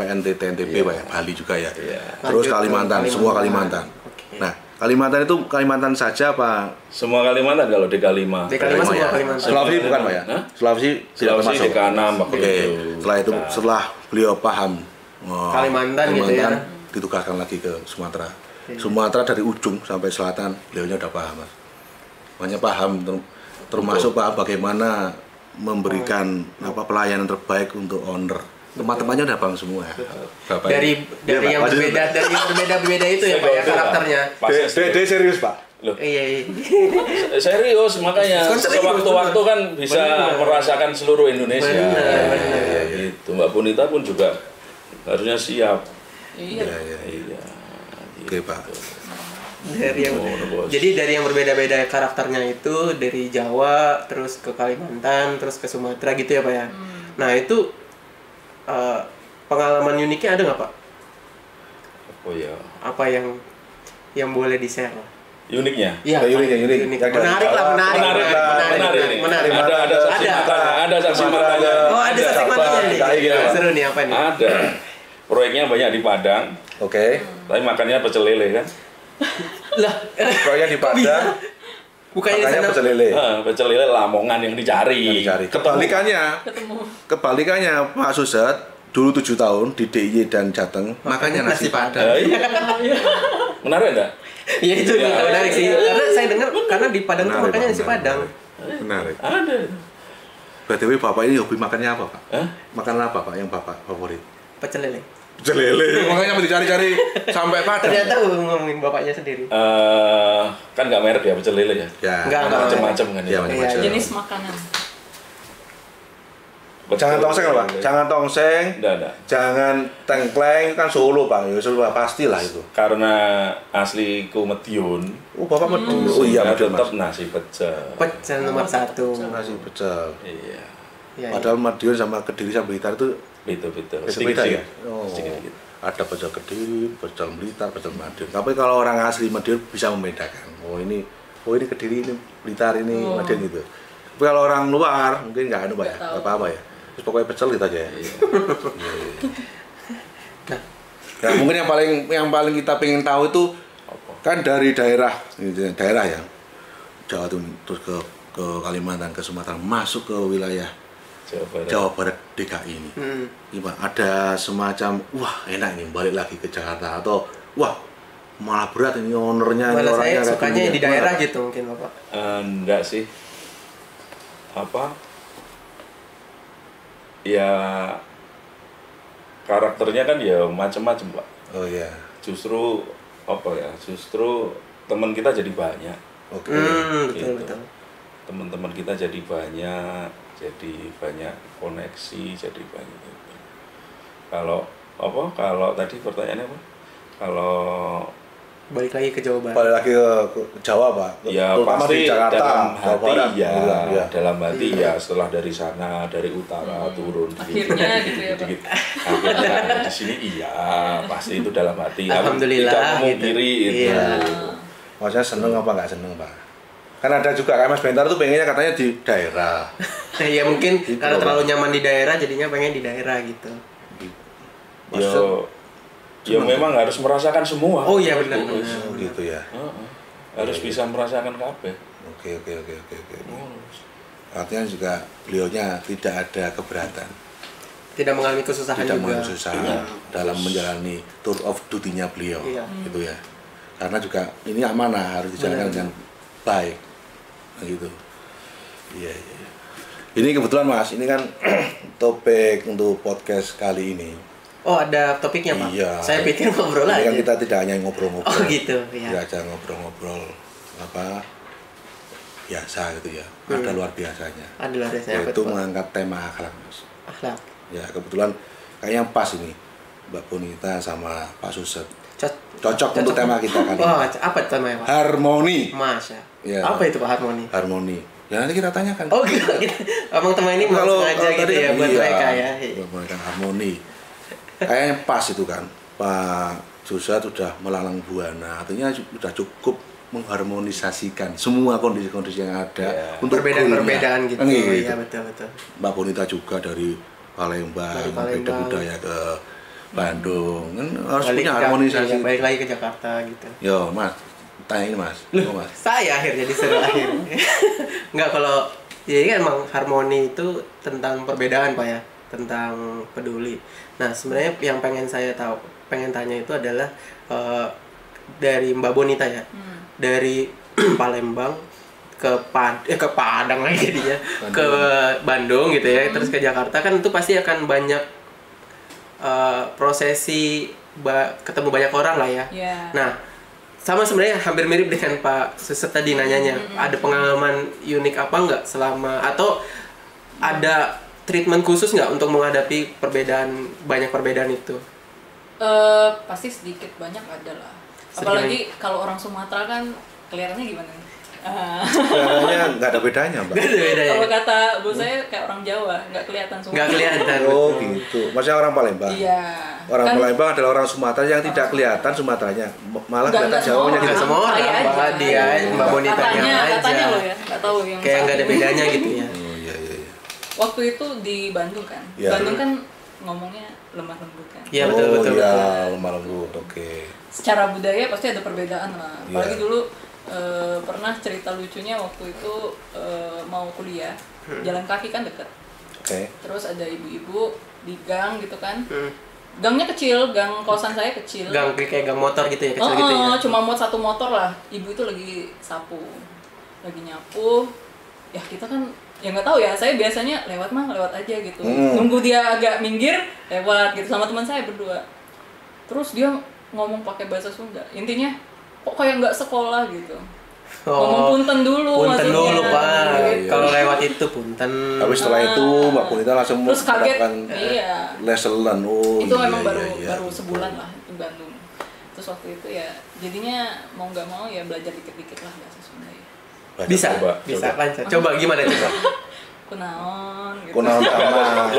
NTT, NTB Pak ya, Bali juga ya. Terus Lanjut ke Kalimantan, semua Kalimantan. Oke. Nah, Kalimantan itu Kalimantan saja Pak. Semua Kalimantan kalau DK5. DK5 semua ya? Kalimantan. Sulawesi bukan Pak ya? Hah? Sulawesi tidak Sulawesi termasuk. DK6 waktu Oke. itu. Setelah itu setelah beliau paham Kalimantan gitu ya. ditugaskan lagi ke Sumatera. Sumatera dari ujung sampai selatan beliaunya udah paham Mas. Makanya paham termasuk paham bagaimana memberikan pelayanan terbaik untuk owner. Teman-temannya udah paham semua. Bapak Dari Iya, Pak. yang Lanjut, berbeda, Pak. dari yang berbeda itu ya Pak ya karakternya. Dia serius Pak. Loh, Iya. serius makanya Kan serius, sewaktu-waktu kan bisa Bener. merasakan seluruh Indonesia. Bener. Itu Mbak Punita pun juga harusnya siap. Iya. Iya. Oke Pak. Dari yang Bos. jadi dari yang berbeda-beda karakternya itu dari Jawa terus ke Kalimantan terus ke Sumatera gitu ya Pak ya. Nah itu pengalaman uniknya ada nggak Pak? Oh ya. Apa yang boleh di share? Uniknya. Iya. Unik. Menarik lah, menarik ini. menarik. Ada saksi matanya. Ada saksi matanya. Oh ada saksi matanya nih. Iya. Seru nih apa nih? Ada. Proyeknya banyak di Padang, Oke. tapi makannya pecel lele kan. Lah, Proyeknya di Padang, bukannya di makanya sana. pecel lele. Pecel lele Lamongan yang dicari. Kebalikannya Pak Suset dulu 7 tahun di DIY dan Jateng makanya nasi Padang. Iya. Menarik enggak? Ya itu nih, menarik sih. Karena saya dengar karena di Padang tuh Menarik, makanya Pak, nasi Padang. Menarik. Ada. BTW Bapak ini hobi makannya apa Pak? Hah? Makanan apa Pak yang Bapak favorit? Pecel lele. Pecel lele. Makanya mau dicari-cari sampai Padang. Ternyata ngomongin bapaknya sendiri. Kan nggak merek ya pecel lele ya. Ya. Enggak. Macam-macam kan. Iya, macam-macam. Jenis makanan. Jangan tongseng Pak. Jangan tongseng. Enggak. Jangan tengkleng kan Solo Pak. Ya Solo pastilah itu. Karena asliku Madiun. Oh Bapak Madiun. Oh iya Madiun Madiun tetap Mas. nasi pecel. Pecel nomor 1. Nasi pecel. Iya. Ya, Padahal Madiun sama Kediri sama Blitar itu Betul. beda ya. Oh. Sedikit. Ada pecel Kediri, pecel Blitar, pecel Madiun. Tapi kalau orang asli Madiun bisa membedakan. Oh ini Kediri, ini Blitar, ini Madiun gitu. Tapi kalau orang luar mungkin nggak Pak ya, nggak apa-apa ya. Terus pokoknya pecel gitu aja ya. Nah, mungkin yang paling kita pengen tahu itu kan dari daerah ya Jawa Timur terus ke Kalimantan, ke Sumatera, masuk ke wilayah Jawa Barat DKI ini. Gimana? Ada semacam wah enak ini balik lagi ke Jakarta atau wah malah berat ini ownernya ini malah orangnya saya kayak sukanya gini. di daerah Gimana, Pak? gitu mungkin Bapak. Enggak sih. Ya karakternya kan ya macam-macam Pak. Oh iya. Justru teman kita jadi banyak. Oke. Betul. Teman-teman kita jadi banyak koneksi, jadi banyak. Kalau tadi pertanyaannya apa? Kalau Balik lagi ke Jawa Barat. Balik lagi ke Jawa Pak. ya Terutama pasti di Jakarta, dalam Jawa hati Barat. ya, Iya. dalam hati ya setelah dari sana, dari utara turun Akhirnya gitu ya, Pak. akhirnya ada di sini iya pasti itu dalam hati. Alhamdulillah, Tidak memungkiri gitu. itu. Iya. Maksudnya seneng apa nggak seneng Pak? Kan ada juga kayak Mas Bentar tuh pengennya katanya di daerah. Ya mungkin Gitu karena loh, terlalu Pak. nyaman di daerah jadinya pengen di daerah gitu. Ya memang harus merasakan semua. Oh iya benar. Oh, gitu ya. Harus bisa merasakan kabeh. Oke. Artinya juga beliaunya tidak ada keberatan, Tidak mengalami kesusahan tidak juga. mengalami kesusahan dalam menjalani tour of duty-nya beliau, Iya. gitu ya. karena juga ini amanah harus dijalankan dengan baik. Nah, gitu. Iya. Ini kebetulan Mas, ini kan topik untuk podcast kali ini. Oh, ada topiknya, Pak? Iya. Saya pikir ngobrol Ini aja. kan kita tidak hanya ngobrol-ngobrol. Oh, gitu. Ya. Tidak aja ngobrol-ngobrol biasa gitu ya. Ada luar biasanya. Ada luar biasa. Yaitu mengangkat tema akhlak, Mas. Akhlak. Ya, kebetulan kayaknya pas ini Mbak Bonita sama Pak Suset. Cocok untuk tema kita kali Oh, ini. apa temanya, Pak? Harmoni. Masya. Ya. Apa itu Pak harmoni? Harmoni. Ya nanti kita tanyakan. Oh gitu. Emang teman ini mau sengaja gitu tadi ya kan buat iya, mereka ya. Buat harmoni. Kayaknya pas itu kan. Pak Suset sudah melalang buana. Artinya sudah cukup mengharmonisasikan semua kondisi-kondisi yang ada untuk perbedaan-perbedaan gitu. Gitu. Iya, betul. Mbak Bonita juga dari Palembang, beda budaya ke Bandung. Kan harus punya harmonisasi. Balik lagi ke Jakarta gitu. Yo, Mas. Tanya ini Mas. Mas. Saya akhirnya disuruh akhir. Enggak, kalau jadi kan emang harmoni itu tentang perbedaan Pak ya, tentang peduli. Nah, sebenarnya yang pengen tanya itu adalah dari Mbak Bonita ya. Dari Palembang ke Padang lagi dia, ke Bandung gitu ya, terus ke Jakarta kan itu pasti akan banyak prosesi ketemu banyak orang lah ya. Nah, sama sebenarnya hampir mirip dengan Pak Suset tadi nanyanya. Ada pengalaman unik apa nggak selama, atau ada treatment khusus nggak untuk menghadapi banyak perbedaan itu? Pasti sedikit banyak ada lah. Apalagi kalau orang Sumatera kan kelihatannya gimana nih? Kayaknya nggak ada bedanya, Mbak. Nggak ada bedanya. Kalau kata bu saya kayak orang Jawa, nggak kelihatan Sumatera. Nggak kelihatan. Oh gitu. Maksudnya orang Palembang. Iya. Orang kan, Palembang adalah orang Sumatera yang tidak kelihatan Sumateranya, malah kelihatan nggak Jawanya Nggak gitu. semua orang, Saya Mbak. aja. Dia, Mbak Bonita katanya aja. loh ya, nggak tahu yang Kayak nggak ada saat ini. bedanya gitu ya. Oh iya. Waktu itu di Bandung kan, Ya. Bandung kan ngomongnya lemah lembut kan. Iya, Oh betul. iya, lemah lembut. Oke. Secara budaya pasti ada perbedaan lah. Apalagi Iya. dulu pernah cerita lucunya waktu itu mau kuliah, jalan kaki kan deket. Oke. Terus ada ibu-ibu di gang gitu kan. Gangnya kecil, gang kosan saya kecil. Gang kayak gang motor gitu ya, kecil gitu ya. Cuma muat satu motor lah. Ibu itu lagi sapu, lagi nyapu. Ya kita kan ya nggak tahu ya. Saya biasanya lewat aja gitu. Nunggu dia agak minggir, lewat gitu sama teman saya berdua. Terus dia ngomong pakai bahasa Sunda. Intinya kok kayak nggak sekolah gitu. Ngomong punten dulu Punten maksudnya. dulu Pak. Iya. Kalau lewat itu punten. Tapi setelah itu Mbak Bonita langsung Terus kaget, menerapkan iya. leselan. Oh Itu iya, memang iya. baru sebulan lah itu Bandung. Terus waktu itu ya jadinya mau nggak mau ya belajar dikit-dikit lah bahasa Sunda ya. Bisa, Coba. lancar. Coba gimana coba? Kunaon gitu. Kunaon sama.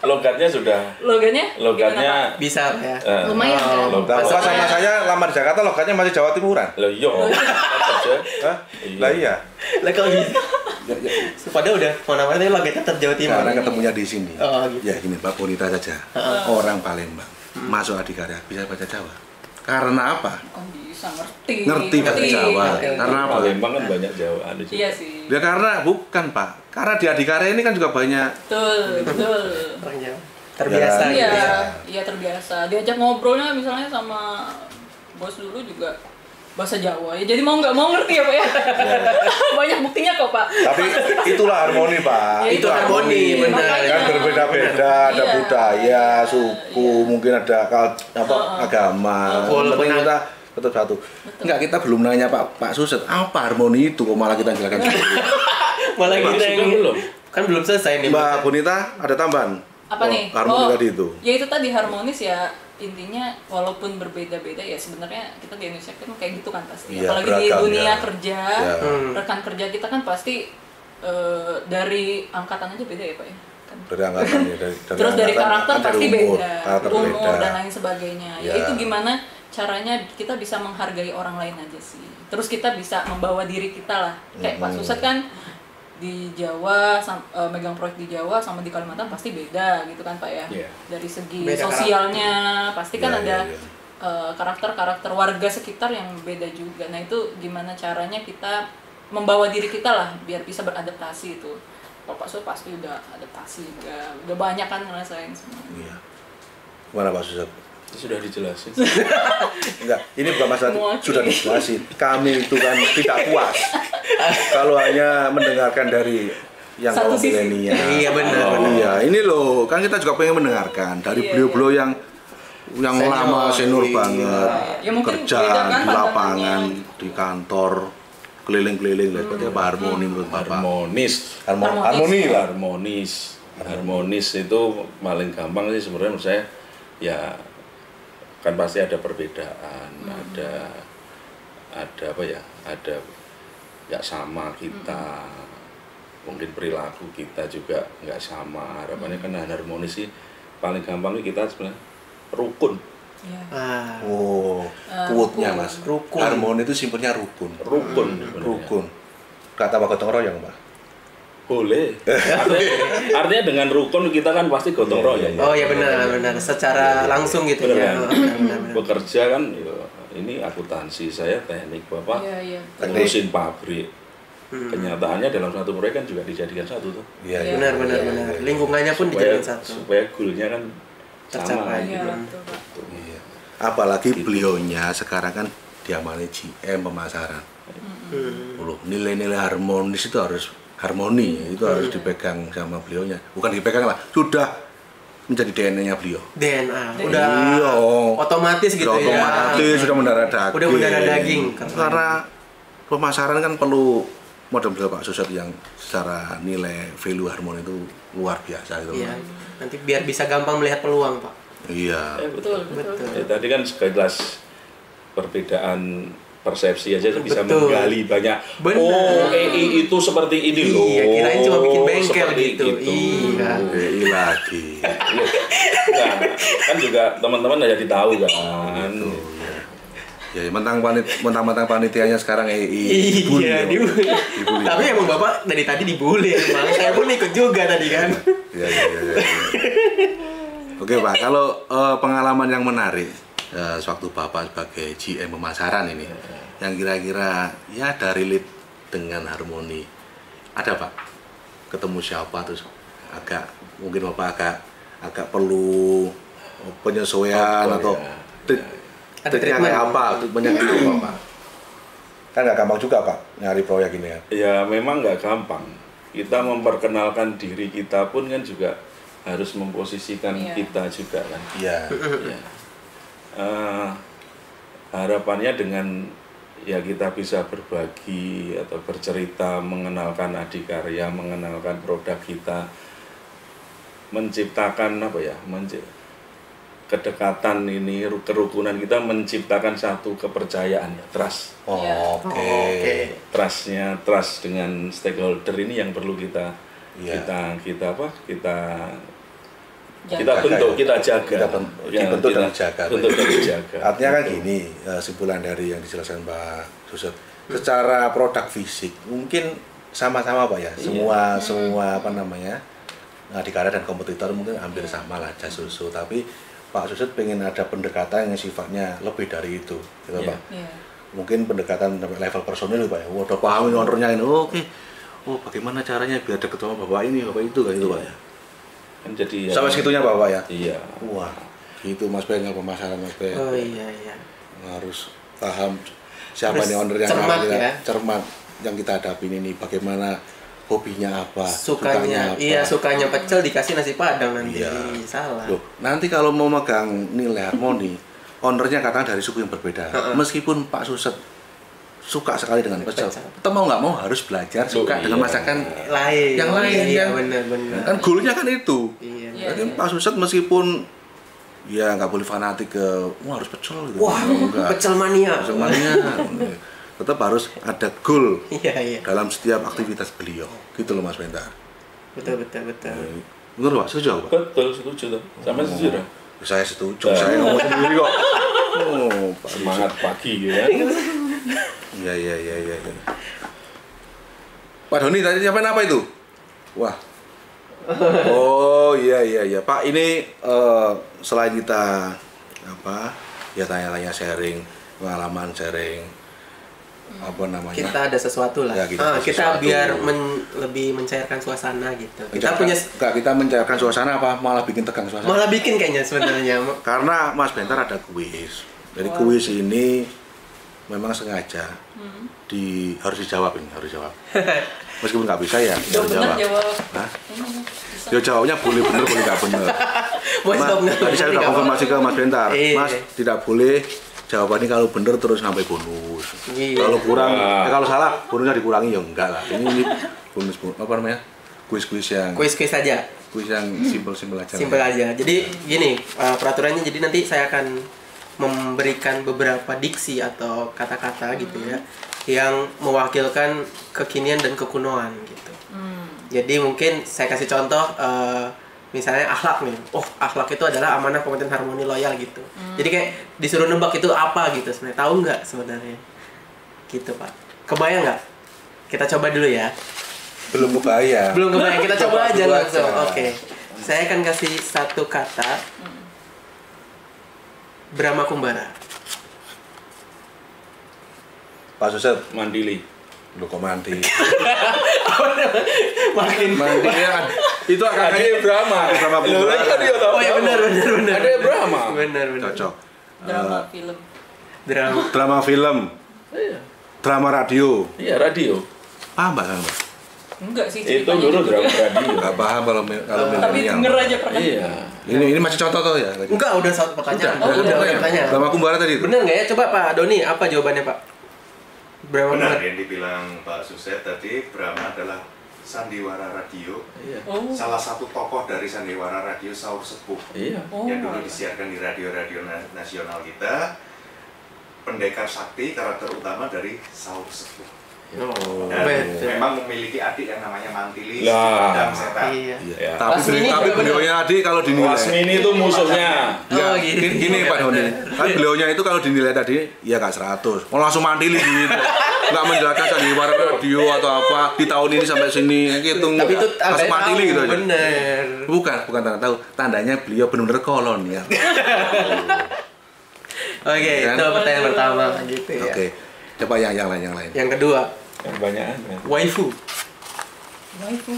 Logatnya sudah. Logatnya Bisa Pak ya. lumayan kan? Logat sama saya lama di Jakarta logatnya masih Jawa Timuran. Lah iya. Aja. Hah? Lah iya. Lah kalau gitu. Padahal udah mana-mana tapi logatnya tetap Jawa Timur. Karena ketemunya di sini. Oh, gitu. Ya gini, Mbak Bonita saja. Orang Palembang masuk Adikarya bisa baca Jawa. Karena apa? Oh bisa ngerti Bahasa Jawa. Karena apa? Palembang kan banyak Jawaan di situ. Iya sih. Ya karena bukan Pak. Karena di Adikarya ini kan juga banyak. Betul. Orang Jawa. Terbiasa Ya, gitu ya. Iya terbiasa. Diajak ngobrolnya misalnya sama bos dulu juga bahasa Jawa ya. Jadi mau nggak mau ngerti ya Pak ya. Banyak buktinya kok Pak. Tapi itulah harmoni Pak. Ya, Itu harmoni, benar. Makanya. Kan berbeda-beda, ada Iya. budaya, suku, mungkin ada agama. Walaupun Penting kita tetap satu. Enggak, kita belum nanya Pak Suset, apa harmoni itu kok malah kita jelaskan sendiri. Malah kita Masuk yang belum? kan belum selesai nih. Mbak Bonita ada tambahan? Apa nih? Harmoni tadi itu. Ya itu tadi harmonis ya. Intinya walaupun berbeda-beda ya sebenarnya kita di Indonesia kan kayak gitu kan pasti. Iya, Apalagi di beragam, dunia ya. kerja, Ya. rekan kerja kita kan pasti dari angkatan aja beda ya Pak ya. Kan. Dari angkatan ya, dari Terus dari angkatan, karakter kan dari pasti umur, beda, karakter umur beda. dan lain sebagainya. Ya Ya. itu gimana caranya kita bisa menghargai orang lain aja sih. Terus kita bisa membawa diri kita lah. Kayak Pak Suset kan di Jawa, megang proyek di Jawa sama di Kalimantan pasti beda gitu kan Pak ya. Iya. Dari segi Beda sosialnya pasti kan Iya, ada iya, iya. karakter-karakter warga sekitar yang beda juga. Nah itu gimana caranya kita membawa diri kita lah biar bisa beradaptasi itu. Kalau Pak Suset pasti udah adaptasi juga, udah banyak kan ngerasain semua. Iya. Gimana Pak Suset? Sudah dijelasin. Enggak, ini bukan masalah Mewakili. sudah dijelasin. Kami itu kan tidak puas kalau hanya mendengarkan dari yang Satu kaum sisi. milenial. Iya, benar, Oh, benar. iya, ini loh, kan kita juga pengen mendengarkan dari Iya, beliau-beliau yang Senior. lama senior Iya. banget, Ya, mungkin kerja beda kan di lapangan, pandangannya. di kantor, keliling-keliling, seperti apa harmoni menurut Bapak? Harmonis. Harmoni lah. Harmonis itu paling gampang sih sebenarnya menurut saya. Ya kan pasti ada perbedaan, ada apa ya, ada nggak sama kita, mungkin perilaku kita juga nggak sama. Harapannya kan harmonis sih paling gampang kita sebenarnya rukun. Iya. Ah, Oh, quote-nya Mas. Rukun. Harmoni itu simpelnya rukun. Rukun sebenarnya. Rukun. Kata Pak Gotong Royong, Pak. Boleh. Artinya dengan rukun kita kan pasti gotong royong. oh ya benar, secara langsung gitu Benar ya. kan? Benar. Bekerja kan, ya, ini akuntansi, saya teknik, Bapak Iya. ngurusin pabrik. Kenyataannya dalam satu proyek kan juga dijadikan satu tuh. Iya, Iya. Benar. Lingkungannya pun dijadikan satu. Supaya goalnya kan Tercapai. sama Iya, gitu. betul, Pak. Iya. Apalagi beliaunya sekarang kan diamani GM pemasaran. Loh, nilai-nilai harmonis itu harus harmoni, itu harus dipegang sama beliaunya. Bukan dipegang lah, sudah menjadi DNA-nya beliau. DNA udah Iya. otomatis gitu Sudah ya. otomatis, sudah mendarah daging. Udah mendarah daging. Karena pemasaran kan perlu model-model Pak Suset yang secara nilai value harmoni itu luar biasa gitu. Iya. Nanti biar bisa gampang melihat peluang, Pak. Iya. Betul. Ya, tadi kan sekilas perbedaan persepsi aja bisa Betul. menggali banyak. Benar. Oh, EI itu seperti ini loh. Iya, kirain cuma bikin bengkel seperti gitu. itu. Iya. BI lagi. Nah, kan juga teman-teman jadi tahu kan. Ya, mentang-mentang panitianya sekarang EI. Dibully, Iya, ya. dibully. Dibully. Tapi emang Bapak dari tadi dibully emang. Saya pun ikut juga tadi kan. Iya. Oke Pak, kalau pengalaman yang menarik sewaktu Bapak sebagai GM pemasaran ini, yang kira-kira ya ada relate dengan harmoni, ada Pak? Ketemu siapa terus mungkin Bapak agak perlu penyesuaian Outdoor, atau ya. Ada triknya treatment. kayak apa? Treatmentnya kayak apa Pak? Kan nggak gampang juga Pak nyari proyek ini ya. Ya memang nggak gampang. Kita memperkenalkan diri kita pun kan juga harus memposisikan Iya. kita juga kan. Iya. Ya. Harapannya dengan ya kita bisa berbagi atau bercerita, mengenalkan adikarya, mengenalkan produk kita, menciptakan apa ya, kedekatan ini, kerukunan kita, menciptakan satu kepercayaan, trust. Oh, Iya. Oke. Trust dengan stakeholder ini yang perlu kita Iya. kita Jaga. bentuk, kita jaga. Dibentuk dan dijaga. Bentuk dan dijaga. Artinya kan gini, simpulan dari yang dijelaskan Pak Suset. Secara produk fisik mungkin sama-sama Pak ya. Semua apa namanya? Adikarya dan kompetitor mungkin hampir sama lah jas susu, tapi Pak Suset pengen ada pendekatan yang sifatnya lebih dari itu, gitu Iya. Pak. Iya. Mungkin pendekatan sampai level personil Pak ya. Udah paham ini ownernya ini. Oke. Oh, bagaimana caranya biar deket sama Bapak ini, Bapak itu kan itu Pak ya. Kan jadi ya, Sampai segitunya Bapak ya. Iya. Wah, gitu Mas Ben kalau pemasaran Mas Ben. Oh iya. Harus paham siapa Harus nih owner yang cermat kita, ya. cermat yang kita hadapin ini, bagaimana hobinya apa, Sukanya, apa. iya sukanya pecel dikasih nasi padang nanti. Iya. Salah. Loh, nanti kalau mau megang nilai harmoni, ownernya katakan dari suku yang berbeda. Meskipun Pak Suset suka sekali dengan pecel, kita mau nggak mau harus belajar suka iya. dengan masakan Lain. yang lain Iya, kan. benar. Kan goalnya kan itu. Iya. Iya. Jadi Pak Suset meskipun ya nggak boleh fanatik ke wah harus pecel gitu. Wah, Enggak. pecel mania. Semuanya tetap harus ada goal Iya. dalam setiap aktivitas beliau. Gitu loh Mas Benta. Betul. Betul Pak, setuju Pak? Betul, setuju tuh. Sampai setuju dah. Saya setuju, saya ngomong sendiri kok. Oh, Pak Semangat pagi ya. Iya. Pak Doni tadi siapa apa itu? Wah. Oh iya. Pak ini selain kita apa ya tanya-tanya sharing pengalaman sharing apa namanya? Kita ada sesuatu lah. Ya, kita ada kita sesuatu. biar lebih mencairkan suasana gitu. Kita kita mencairkan suasana apa malah bikin tegang suasana? malah bikin kayaknya sebenarnya. Karena Mas Bentar ada kuis. Jadi kuis ini memang sengaja harus dijawab ini, harus dijawab. Meskipun nggak bisa ya, Udah harus bener jawab. jawab. Hah? Ini bisa. Ya jawabnya boleh bener, boleh nggak bener. Tadi saya udah konfirmasi ke Mas Bentar, Iya. Mas tidak boleh jawabannya kalau bener terus sampai bonus. Iya. Kalau kurang, kalau salah bonusnya dikurangi ya enggak lah. Ini bonus apa namanya? Kuis-kuis yang Kuis-kuis aja. kuis yang simpel-simpel aja. Simpel aja. Jadi gini, peraturannya jadi nanti saya akan memberikan beberapa diksi atau kata-kata gitu ya yang mewakilkan kekinian dan kekunoan gitu. Jadi mungkin saya kasih contoh misalnya akhlak nih. Oh, akhlak itu adalah amanah, kompeten, harmoni, loyal gitu. Jadi kayak disuruh nebak itu apa gitu sebenarnya. Tahu nggak sebenarnya? Gitu, Pak. Kebayang nggak? Kita coba dulu ya. Belum kebayang. Belum kebayang, kita coba aja Coba langsung. aja. Oke. Saya akan kasih satu kata. Brahma Kumbara. Pak Suset, Mandili. lu kok mandi? Makin Mandi ya, itu akan Ade Brahma. Brahma Loh, Kumbara. kan dia tahu. Oh ya benar. Ade Brahma. Benar. Cocok. Drama film. Drama. Drama film, Iya. drama radio. Iya, radio. Paham Mbak? Mbak? Enggak sih Itu ceritanya dulu juga. drama radio. Nggak paham kalau Tapi milenial. denger aja pernah. Iya. Ini masih contoh tuh ya? Enggak, udah satu pertanyaan. Udah, Udah pertanyaan. Drama Kumbara tadi itu. Benar nggak ya? Coba Pak Doni, apa jawabannya Pak? Brahma Benar Kumbara. yang dibilang Pak Suset tadi, Brahma adalah sandiwara radio. Iya. Oh. Salah satu tokoh dari sandiwara radio Saur Sepuh Iya. Oh. yang dulu disiarkan di radio-radio nasional kita. Pendekar sakti, karakter utama dari Saur Sepuh. Oh, Dan betul. memang memiliki adik yang namanya Mantili, Lah. dan setan. Iya. Iya. Tapi beliaunya tadi kalau dinilai. Lasmini itu musuhnya. Ya, Oh, gitu. gini Pak Doni. Kan beliaunya itu kalau dinilai tadi ya nggak 100. Mau langsung mandili gitu. Nggak menjelaskan sandiwara radio atau apa di tahun ini sampai sini gitu. Tapi itu langsung mandili gitu aja. Bener. Bukan tanda tahu. Tandanya beliau benar-benar kolonial. Oke, Kan? itu pertanyaan pertama gitu ya. Oke. Coba yang lain. Yang kedua, Kebanyakan. waifu. Waifu.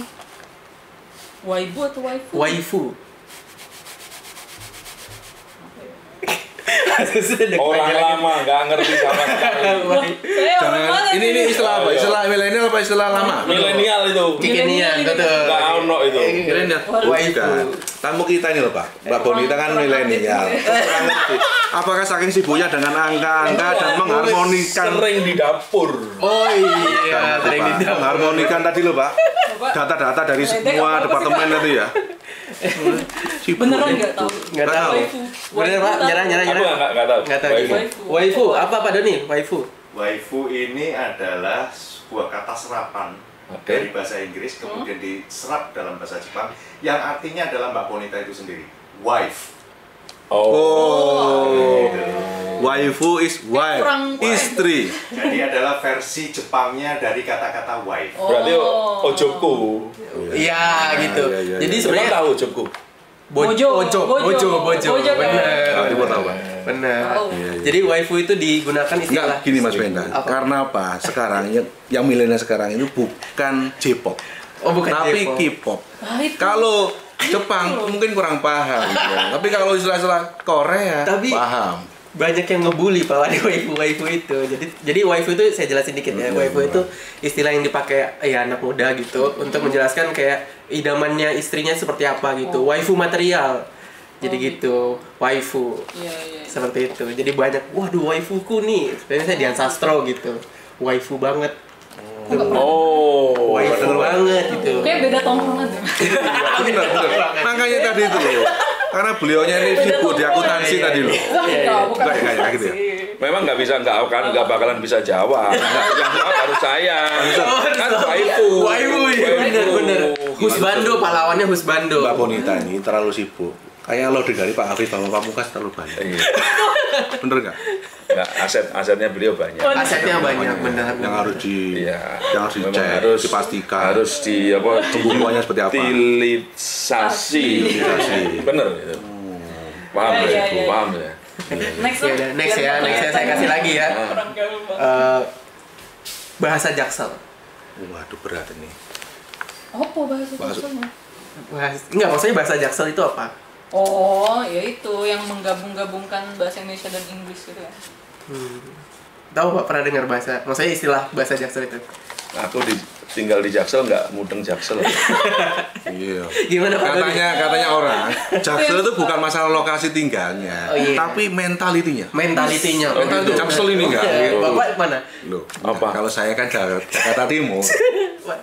Waibu atau waifu? Waifu. Orang lama nggak ngerti sama sekali. Saya orang Jangan mana ini sih? istilah apa? Istilah milenial apa istilah lama? Milenial itu. Kekinian, betul. Nggak ono itu. Milenial. Bukan. Tamu kita ini loh Pak. Mbak Bonita kan milenial. Kurang ngerti. Apakah saking sibuknya dengan angka-angka dan mengharmonikan Sering di dapur. Oh iya, Pak, sering didapat. mengharmonikan tadi loh Pak. Coba. Data-data dari Ledek semua apa sih, departemen Pak? tadi ya. Sibuk Beneran ya. nggak tahu. Nggak tahu. Waifu. Bener Pak, nyerah. Aku nggak tahu. Nggak tahu. Waifu. Waifu, apa Pak Doni? Waifu. Waifu ini adalah sebuah kata serapan Oke. dari bahasa Inggris kemudian diserap dalam bahasa Jepang yang artinya adalah Mbak Bonita itu sendiri, wife. Oh. Gitu. Waifu is wife, kurang istri. Jadi adalah versi Jepangnya dari kata-kata wife. Berarti ojoku. Iya, gitu. iya, Jadi iya. Sebenarnya sebenarnya tahu ojoku. Bojo. Bojo. Bojo, Bener. Nah, itu tahu Pak. Bener. Tahu. Iya, iya. Jadi waifu itu digunakan istilah. Enggak, gini Mas Benda. Apa? Karena apa? Sekarang yang milenial sekarang itu bukan J-pop, Oh, bukan tapi J-pop. K-pop. Ah, itu. Kalau Jepang mungkin kurang paham, ya. Tapi kalau istilah-istilah Korea Tapi- paham. Banyak yang ngebully Pak waifu itu. Jadi waifu itu saya jelasin dikit ya. Waifu itu istilah yang dipakai ya anak muda gitu untuk menjelaskan kayak idamannya istrinya seperti apa gitu. Waifu material. Jadi gitu, waifu. Iya, iya. Seperti itu. Jadi banyak, waduh waifuku nih. Sebenarnya saya Dian Sastro gitu. Waifu banget. Oh. Waifu banget gitu. Kayak beda tongkrongan ya. Benar. Makanya tadi itu loh. Karena beliaunya ini sibuk di akuntansi tadi loh. Enggak, bukan. Enggak gitu ya. Memang nggak bisa nggak bakalan bisa jawab. Yang jawab harus saya. Kan waifu. Waifu, iya, bener. Husbando, pahlawannya Husbando. Mbak Bonita ini terlalu sibuk. Kayak lo dari Pak Afif Bambang Pamungkas terlalu banyak. Iya. Bener nggak? Nah, asetnya beliau banyak. Asetnya banyak, benar. Yang harus Iya. yang harus Memang dicek, dipastikan. Harus di apa? Pembukuannya seperti apa? Utilisasi. Bener itu. Paham Iya, ya? iya, iya. Paham ya? Next Ya udah, next ya, saya kasih lagi ya. Orang gaul banget. bahasa Jaksel. Waduh, berat ini. Apa bahasa Jakselnya? Enggak, maksudnya bahasa Jaksel itu apa? Oh, ya itu yang menggabung-gabungkan bahasa Indonesia dan Inggris gitu ya. Tahu Pak, pernah dengar bahasa, maksudnya istilah bahasa Jaksel itu? Aku tinggal di Jaksel nggak mudeng Jaksel. Iya. Gimana Pak? Katanya orang, Jaksel itu bukan masalah lokasi tinggalnya, Oh, iya. tapi mentalitinya. Mentalitinya. Mentality Jaksel ini enggak? Bapak mana? Loh, Apa? kalau saya kan Jakarta Timur.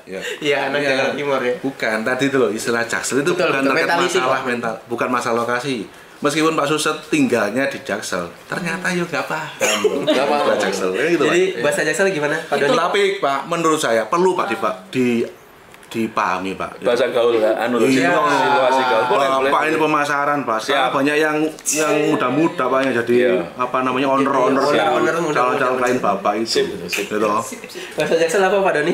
Ya. Iya, anak Iya. Jakarta Timur ya. Bukan, tadi itu loh istilah Jaksel itu Betul, bukan betul. terkait Mentality, masalah Pak. mental, bukan masalah lokasi. Meskipun Pak Suset tinggalnya di Jaksel, ternyata yuk nggak paham. Nggak paham Jaksel, ya gitu. Jadi Pak. bahasa Jaksel gimana Pak Doni? Tapi Pak, menurut saya perlu Pak dipahami Pak. Bahasa gaul kan, Iya. situasi gaul. Boleh. Pak ini pemasaran Pak. Siap. Banyak yang muda-muda Pak yang jadi Iya. apa namanya owner Siap. calon-calon klien Bapak itu. Sip. Gitu. Bahasa Jaksel apa Pak Doni?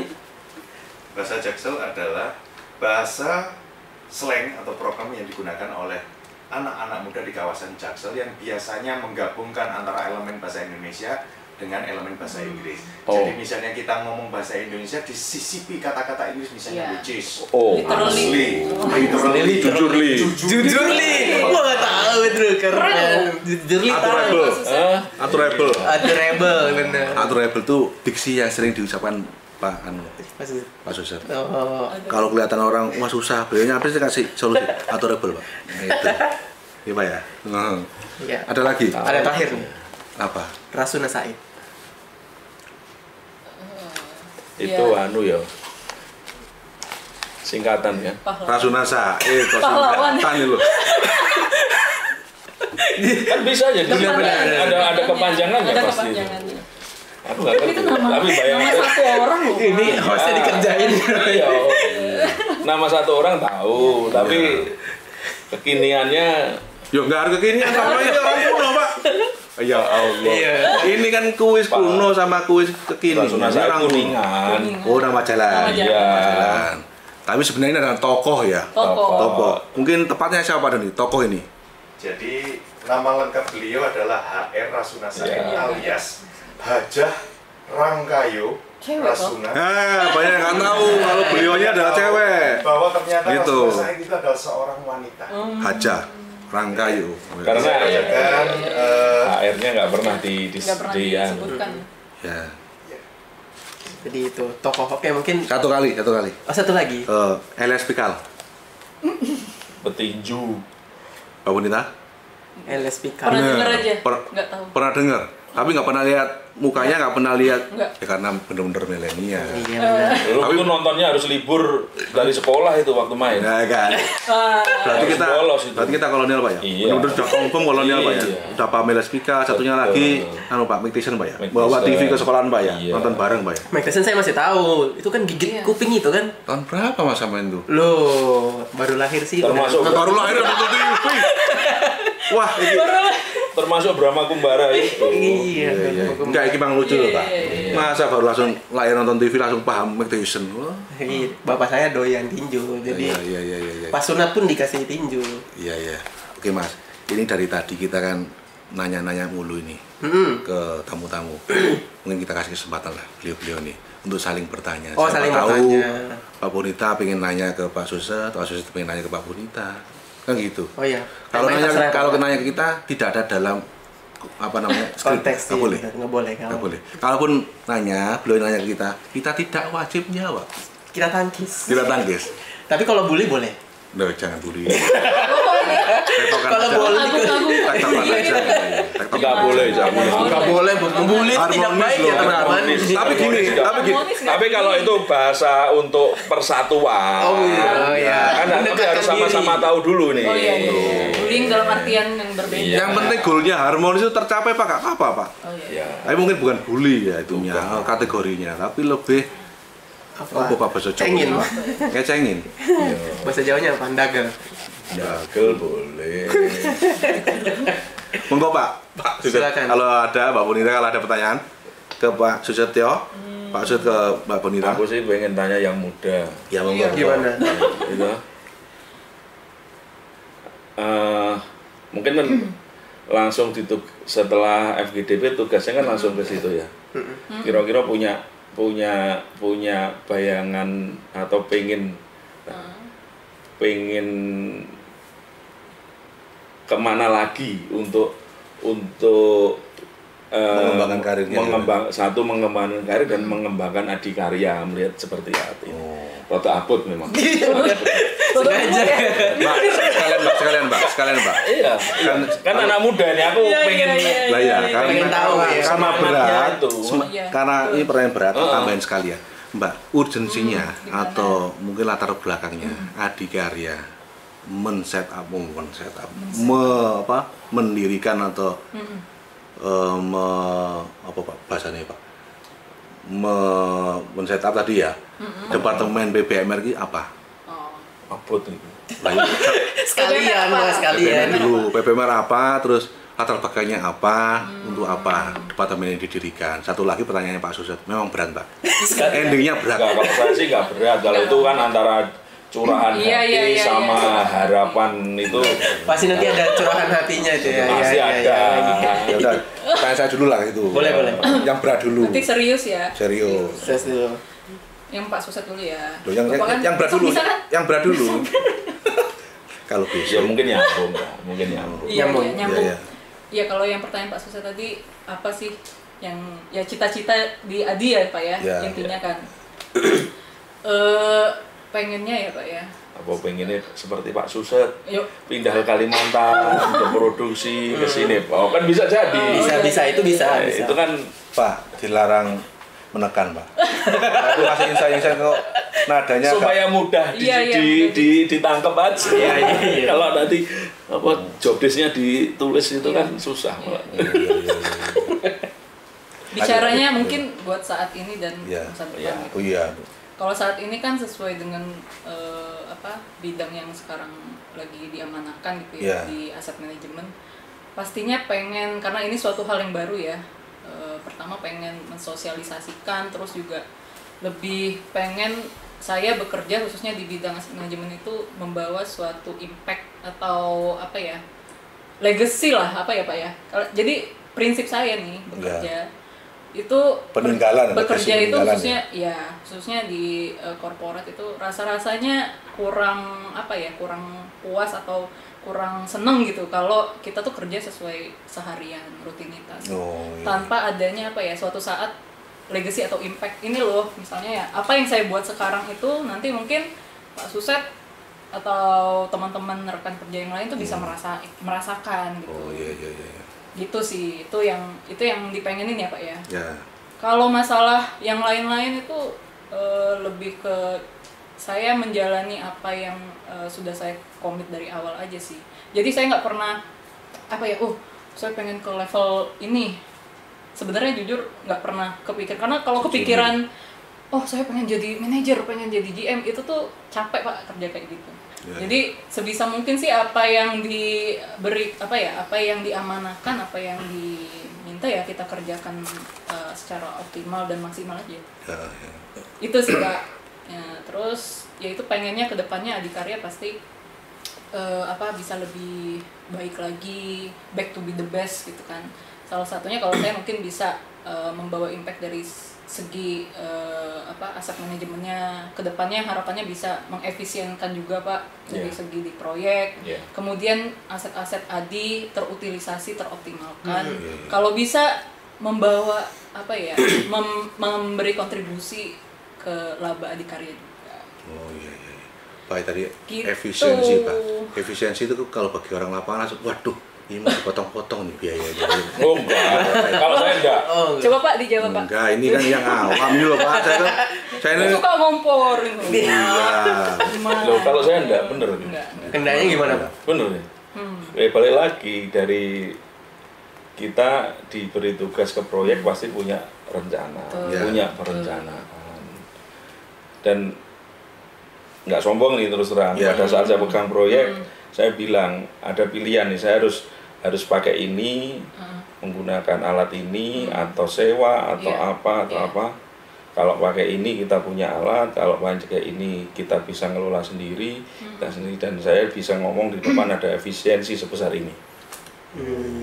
Bahasa Jaksel adalah bahasa slang atau program yang digunakan oleh anak-anak muda di kawasan Jaksel yang biasanya menggabungkan antara elemen bahasa Indonesia dengan elemen bahasa Inggris. Oh. Jadi misalnya kita ngomong bahasa Indonesia disisipi kata-kata Inggris misalnya Iya. which is, Oh, Literally. literally, jujur li. Jujur li. Gua nggak tahu itu keren. Jujur li. Aturable. Hah? Aturable. Aturable bener. Aturable itu diksi yang sering diucapkan Pak Maksud- Pak Suset. Oh, Kalau kelihatan orang wah susah, beliaunya apa sih kasih solusi aturable Pak. Nah, itu. Iya Pak ya. Nah. iya. Ada lagi? Ada terakhir nih. Apa? Rasuna Said. Itu Iya. anu ya. Singkatan ya. Pahlawan. Rasunasa. Kok Pahlawan. singkatan loh. Kan bisa jadi Benar. ada kepanjangannya Ada pasti. kepanjangannya. Aku nggak Itu ngerti. nama Tapi bayangin satu orang loh. Ini Pak. hostnya dikerjain. Iya. Nama satu orang tahu, tapi kekiniannya Yo nggak harus kekinian sama ini orang kuno Pak. Ya Allah. Iya. Ini kan kuis Pak. kuno sama kuis kekinian. Rasuna Ini Said orang kuno. Kuningan. Oh nama jalan. Nama jalan. Iya. Jalan. Tapi sebenarnya ini adalah tokoh ya. Tokoh. Tokoh. Mungkin tepatnya siapa nih tokoh ini? Jadi nama lengkap beliau adalah HR Rasuna Said Iya. alias Hajah Rangkayo Cewek, Rasuna. Banyak yang nggak tahu kalau beliaunya adalah cewek. Bahwa ternyata Gitu. Rasuna Said itu adalah seorang wanita. Hajah Rangkayu. Karena Dan HR-nya nggak pernah di Nggak pernah disebutkan. Ya. Jadi itu tokoh. Oke, mungkin Satu kali. oh, satu lagi. Elias Pikal. petinju. Pak Bonita? LSP Pernah denger aja? Per- Nggak tahu. Pernah dengar, tapi nggak pernah lihat mukanya, nggak pernah lihat. Nggak. Ya karena bener-bener milenial. Iya benar. Dulu itu nontonnya harus libur dari sekolah itu waktu main. Ya kan. Wah, Berarti Harus kita, bolos itu. berarti kita kolonial Pak ya. Iya. Bener-bener sudah confirm kolonial Pak ya. Iya. Udah Pak Elias Pikal, satunya Betul. lagi, anu Pak Mike Tyson Pak ya. Mike Bawa Tyson. TV ke sekolahan Pak ya. Iya. Nonton bareng Pak ya. Mike Tyson saya masih tahu. Itu kan gigit Iya. kuping itu kan. Tahun berapa Mas main tuh? Loh, baru lahir sih. Termasuk- udah- Baru lahir udah nonton TV. Wah, ini Termasuk Brahma Kumbara itu. Iya. enggak ini memang lucu loh Pak. Iya. Masa baru langsung lahir nonton TV langsung paham Mike Tyson. Wah. Iya, bapak saya doyan tinju. Jadi Iya. Pak Sunat pun dikasih tinju. Iya. Oke Mas, ini dari tadi kita kan nanya-nanya mulu ini ke tamu-tamu. Mungkin kita kasih kesempatan lah beliau-beliau nih untuk saling bertanya. Oh, Siapa saling tahu bertanya. Pak Bonita pengen nanya ke Pak Suset, Pak Suset pengen nanya ke Pak Bonita. Kan gitu. Oh iya. Kalau Temanya terserah, kalau Pak. nanya ke kita tidak ada dalam apa namanya skrip. konteks Nggak boleh. Nggak boleh. Nggak boleh. Kalaupun nanya, beliau nanya ke kita tidak wajib jawab. Kita tangkis. Kita tangkis. Tapi kalau bully boleh. Loh, jangan bully. Kalau boleh Tektokan aja. Nggak boleh, jangan boleh. nggak boleh. Membully itu tidak Harmonis baik loh, ya teman-teman. harmonis. Tapi gini, Harmonis nggak? Tapi kalau itu bahasa untuk persatuan. Oh iya. Kan nanti Mendekatkan harus sama-sama diri. tahu dulu nih. Oh iya. Bullying dalam artian yang berbeda. Iya. Yang penting goalnya harmonis itu tercapai Pak, nggak apa-apa Pak. Oh iya. Ya. Tapi mungkin bukan bully ya itunya, Bukan. kategorinya, tapi lebih Apa? Pak bahasa Jawa? Cengin. Ngecengin. Bahasa Jawanya apa? Dagang. Dagel boleh. Monggo Pak. Pak Suset. Silakan. Kalau ada Mbak Bonita, kalau ada pertanyaan ke Pak Susetyo, Pak Suset ke Mbak Bonita. Aku sih pengen tanya yang muda. Ya monggo. Gimana? Gitu. Mungkin kan langsung setelah FGDP tugasnya kan langsung ke situ ya. Kira-kira punya punya bayangan atau pengen kemana lagi untuk mengembangkan karirnya, mengembangkan karir dan mengembangkan adikarya, melihat seperti hati ini. Rada abot memang. Sengaja. Mbak, sekalian Mbak. Iya, kan anak muda nih, aku pengen Lah ya, pengen tahu ya. Sama berat itu. karena ini pertanyaan berat, tambahin sekalian Mbak, urgensinya atau mungkin latar belakangnya adikarya mendirikan atau apa Pak bahasanya Pak, men-setup tadi ya departemen PBMR ini apa? abot itu. Sekalian mas, sekalian. PBMR dulu, PBMR apa, terus latar belakangnya apa, untuk apa departemen ini didirikan. Satu lagi pertanyaannya Pak Suset, memang berat Pak. Endingnya berat. Enggak, kalau saya sih nggak berat. Kalau itu kan antara curahan hati sama harapan itu Pasti nanti ada curahan hatinya itu ya. pasti ada. Ya udah, tanya saya dulu lah itu. Boleh. Yang berat dulu. Nanti serius ya. Serius. Ses dulu. Yang Pak Suset dulu ya. Loh, yang berat dulu. Bisa kan? Yang berat dulu. Kalau Ya bisa. mungkin nyambung, mungkin nyambung. Iya, Nyambung. nyambung. Iya, iya. Iya, kalau yang pertanyaan Pak Suset tadi apa sih yang ya cita-cita di Adi ya Pak ya, Ya, intinya kan. Pengennya ya Pak ya. Apa pengennya seperti Pak Suset Yuk. pindah ke Kalimantan untuk produksi ke sini, oh kan bisa jadi. Bisa itu bisa. Itu kan Pak, dilarang menekan Pak. Aku kasih insight kok nadanya supaya mudah Iya, ditangkap aja. Iya. Kalau nanti apa job desk-nya ditulis itu kan susah. Bicaranya mungkin buat saat ini dan Iya. masa depan. Iya. gitu. Oh iya. Kalau saat ini kan sesuai dengan bidang yang sekarang lagi diamanahkan gitu ya Iya. di aset manajemen, pastinya pengen, karena ini suatu hal yang baru ya. Pertama pengen mensosialisasikan, terus juga lebih pengen saya bekerja khususnya di bidang aset manajemen itu membawa suatu impact atau apa ya, legacy lah apa ya Pak ya. Jadi prinsip saya nih bekerja itu Peninggalan, bekerja legacy itu peninggalan khususnya di korporat itu rasa-rasanya kurang apa ya, kurang puas atau kurang seneng gitu kalau kita tuh kerja sesuai seharian rutinitas tanpa adanya apa ya suatu saat legacy atau impact ini loh. Misalnya ya apa yang saya buat sekarang itu nanti mungkin Pak Suset atau teman-teman rekan kerja yang lain tuh bisa merasakan gitu. Oh iya. Gitu sih, itu yang dipengenin ya Pak ya. Ya. Kalau masalah yang lain-lain itu lebih ke saya menjalani apa yang sudah saya komit dari awal aja sih. Jadi saya nggak pernah apa ya, saya pengen ke level ini. Sebenarnya jujur nggak pernah kepikir, karena kalau kepikiran, saya pengen jadi manajer, pengen jadi GM, itu tuh capek Pak kerja kayak gitu. Ya. Jadi sebisa mungkin sih apa yang diberi apa yang diamanahkan, apa yang diminta ya kita kerjakan secara optimal dan maksimal aja. Ya. Itu sih Pak. Ya, terus ya itu pengennya kedepannya Adikarya pasti bisa lebih baik lagi, back to be the best gitu kan. Salah satunya kalau saya mungkin bisa membawa impact dari segi aset manajemennya kedepannya, harapannya bisa mengefisienkan juga Pak dari segi di proyek. Kemudian aset-aset Adi terutilisasi, teroptimalkan. Kalau bisa membawa memberi kontribusi ke laba Adikarya juga. Oh iya. Pak tadi Gitu. efisiensi Pak. Efisiensi itu kalau bagi orang lapangan langsung waduh, ini mau dipotong-potong nih biayanya. Oh enggak. Kalau saya enggak. Coba Pak dijawab Pak. Enggak, ini kan yang awam nih loh Pak. Saya ini Suka ngompor gitu. iya. Gimana? Loh, kalau saya enggak, bener. Enggak. Kendalanya gimana Pak? Bener ya. Balik lagi dari kita diberi tugas ke proyek pasti punya rencana, punya perencanaan. Dan nggak sombong nih terus terang, pada saat saya pegang proyek, saya bilang ada pilihan nih, saya harus pakai ini, menggunakan alat ini, atau sewa, atau apa. Kalau pakai ini kita punya alat, kalau pakai ini kita bisa ngelola sendiri, dan saya bisa ngomong di depan ada efisiensi sebesar ini.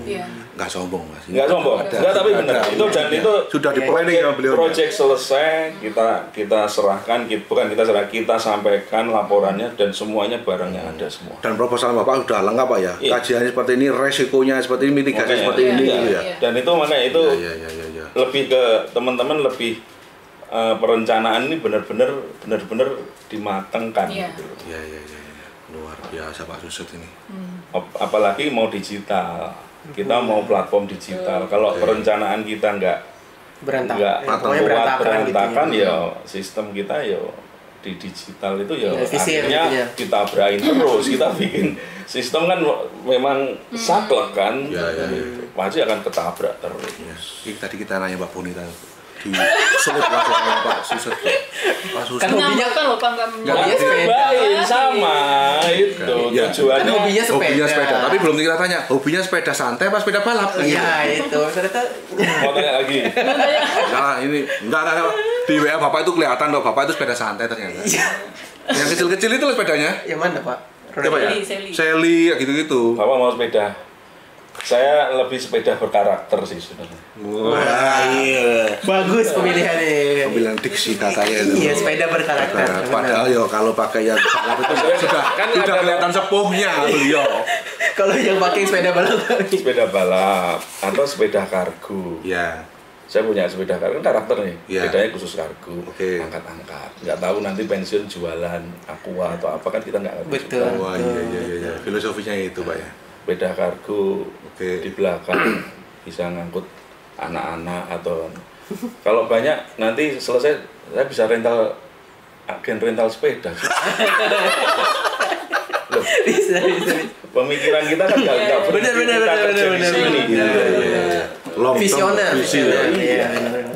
Iya. Nggak sombong mas. Nggak sombong, nggak, tapi benar. Itu dan itu sudah di planning sama beliau. Project selesai, kita serahkan, bukan kita serahkan, kita sampaikan laporannya dan semuanya barangnya ada semua. Dan proposal Bapak sudah lengkap Pak ya. Iya. Kajiannya seperti ini, resikonya seperti ini, mitigasi seperti Iya, ini iya, gitu ya. iya. Dan itu makanya itu Iya. lebih ke teman-teman lebih perencanaan ini benar-benar dimatangkan. Iya. Gitu. Iya. Luar biasa Pak Susut ini. Apalagi mau digital, kita mau platform digital. Kalau perencanaan kita nggak Pokoknya berantakan gitu. ya sistem kita ya di digital itu ya Efisien akhirnya gitu ya. kita berain terus, kita bikin sistem kan memang saklek kan, Iya. pasti akan ketabrak terus. Ini tadi kita nanya Pak Bonita disulut langsung sama Pak Susut. Pak Susut. Kan hobinya Menambahkan loh Pak, nggak Hobinya menjawab. sepeda. Baik, sama itu Iya. tujuannya. Kan hobinya Hobinya sepeda, tapi belum kita tanya, hobinya sepeda santai apa sepeda balap? Iya itu ternyata Mau tanya lagi. Nah, ini enggak. Di WA Bapak itu kelihatan loh, Bapak itu sepeda santai ternyata. Yang kecil-kecil itu loh sepedanya. yang mana Pak? Coba ya. Sally. Sally ya gitu-gitu. Bapak mau sepeda? Saya lebih sepeda berkarakter sih sebenarnya. Wah, iya. Bagus pemilihannya. Bilang diksi katanya itu. Iya sepeda berkarakter. Padahal ya kalau pakai yang balap itu sudah Kan sudah ada- kelihatan sepuhnya beliau. Kalau yang pakai sepeda balap Sepeda balap atau sepeda kargo. Ya. Saya punya sepeda kargo, kan karakter nih. Iya. Sepedanya khusus kargo, Oke. angkat-angkat. Nggak tahu nanti pensiun jualan aqua atau apa kan kita nggak ngerti. Betul. juga. Wah, iya. Filosofinya itu, Pak ya. Sepeda kargo Oke. di belakang bisa ngangkut anak-anak atau kalau banyak nanti selesai saya bisa agen rental sepeda. Loh, bisa. pemikiran kita kan nggak berhenti Benar, kita kerja di sini benar. gitu. Iya. Long term Visioner. visi ya. Iya.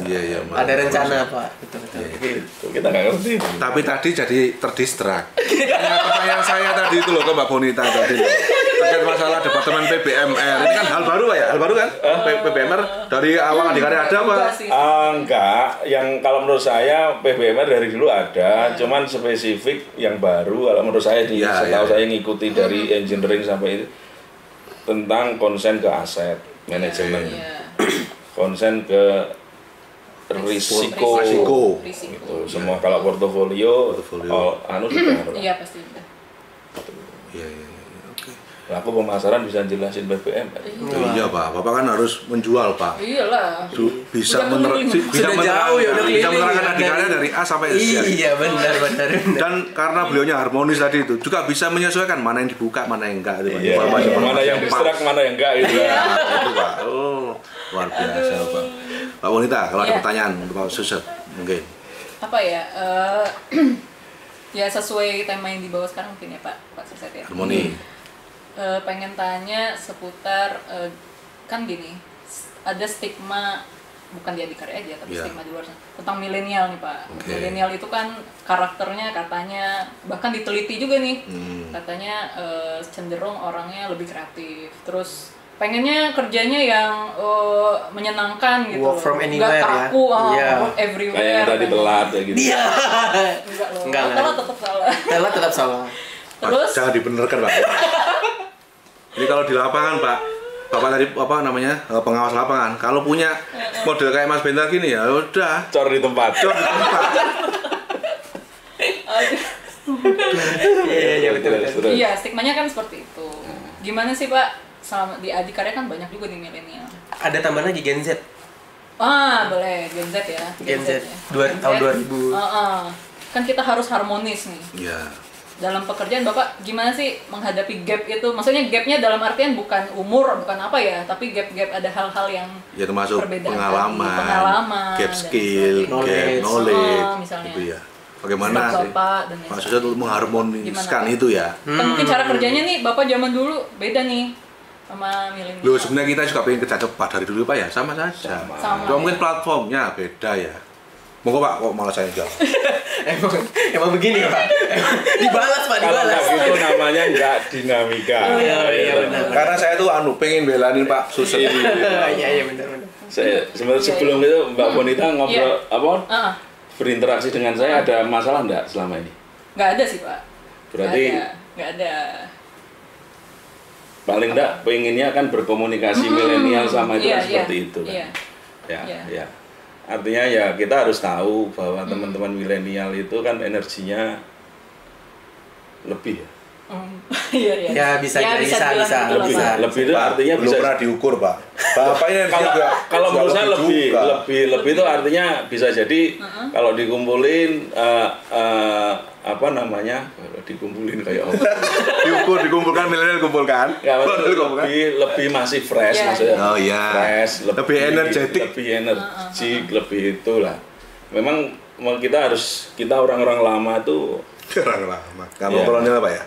Iya, Mas. Ada rencana Pak. Betul. Itu kita nggak ngerti. Tapi tadi jadi terdistrak. Pertanyaan saya tadi itu loh ke Mbak Bonita tadi loh. Terkait masalah departemen PBMR. Ini kan hal baru Pak ya? Hal baru kan? PBMR dari awal adhikarya ada apa? Enggak sih. Enggak, yang kalau menurut saya PBMR dari dulu ada, cuman spesifik yang baru kalau menurut saya Iya, setahu iya. saya ngikuti dari engineering sampai itu tentang konsen ke aset manajemen, Iya. konsen ke risiko, Risiko. gitu. Semua kalau portofolio, anu juga harus. Iya pasti. Iya. Oke. Aku pemasaran bisa jelasin PBMR. Iya Pak, Bapak kan harus menjual Pak. Iyalah. Bisa Udah keliling. Sudah jauh ya, udah bisa keliling. menerangkan adhikarya dari A sampai Z. Iya benar. Dan karena beliaunya harmonis tadi itu juga bisa menyesuaikan mana yang dibuka, mana yang enggak itu Pak. Iya, mana yang distrak, mana yang enggak itu. Itu Pak. Oh, luar biasa Pak. Pak Bonita, kalau ada Iya. pertanyaan untuk Pak Susut mungkin. Apa ya? Ya sesuai tema yang dibawa sekarang mungkin ya Pak Suset ya. Harmoni. Pengen tanya seputar kan gini, ada stigma bukan di Adikarya aja tapi Iya. stigma di luar sana tentang milenial nih Pak. Oke. Milenial itu kan karakternya katanya bahkan diteliti juga nih, katanya cenderung orangnya lebih kreatif, terus pengennya kerjanya yang menyenangkan gitu, Work from loh. anywhere Nggak kaku, ya. Iya. work everywhere. Kayak yang tadi pengen. telat ya gitu. Iya. Enggak loh, Enggak, telat tetap salah. Telat tetap salah. Terus Jangan dibenarkan Pak. Ini kalau di lapangan Pak, Bapak tadi apa namanya pengawas lapangan, kalau punya model kayak Mas Benta gini ya udah. Cor di tempat. Cor di tempat. Iya betul. Terus. iya, stigmanya kan seperti itu. Gimana sih Pak? Selama di Adikarya kan banyak juga nih milenial. Ada tambahan lagi Gen Z. Boleh Gen Z ya. Gen Z. Gen Tahun Z. 2000. Kan kita harus harmonis nih. Iya. Dalam pekerjaan Bapak gimana sih menghadapi gap itu? Maksudnya gapnya dalam artian bukan umur, bukan apa ya, tapi gap-gap ada hal-hal yang Ya termasuk perbedaan pengalaman, gap dan skill, sebagainya. gap knowledge, Misalnya. gitu ya. Bagaimana Sikap sih Bapak dan lain Pak Susut untuk mengharmoniskan Gimana? itu ya? Kan mungkin cara kerjanya nih Bapak zaman dulu beda nih sama milenial. Loh sebenarnya kita juga pengen kerja cepat dari dulu Pak ya, sama saja. Sama, Cuma mungkin ya. platformnya beda ya. Monggo Pak, kok malah saya jawab. Emang begini Pak. Dibalas Pak, Kalau dibalas. nggak gitu namanya nggak dinamika. Iya benar. Karena saya tuh pengen belanin Pak Susut. Iya benar. Saya sebenarnya sebelum itu Mbak Bonita ngobrol apa Ah, berinteraksi dengan saya ada masalah nggak selama ini? nggak ada sih Pak. Berarti nggak ada. paling enggak pengennya kan berkomunikasi milenial sama itu kan seperti itu kan. Ya. Artinya ya kita harus tahu bahwa teman-teman milenial itu kan energinya lebih ya. Iya. Ya bisa bisa. Lebih itu artinya belum bisa pernah diukur, Pak. Bapak ini kalau menurut saya lebih itu artinya bisa jadi kalau dikumpulin apa namanya, dikumpulin kayak apa? dikumpulkan milenial kumpulkan. Ya, lebih masih fresh maksudnya. Oh iya. Fresh, lebih energetik, lebih itulah. Memang kita orang-orang lama tuh orang lama. Gak mau kolonial apa ya?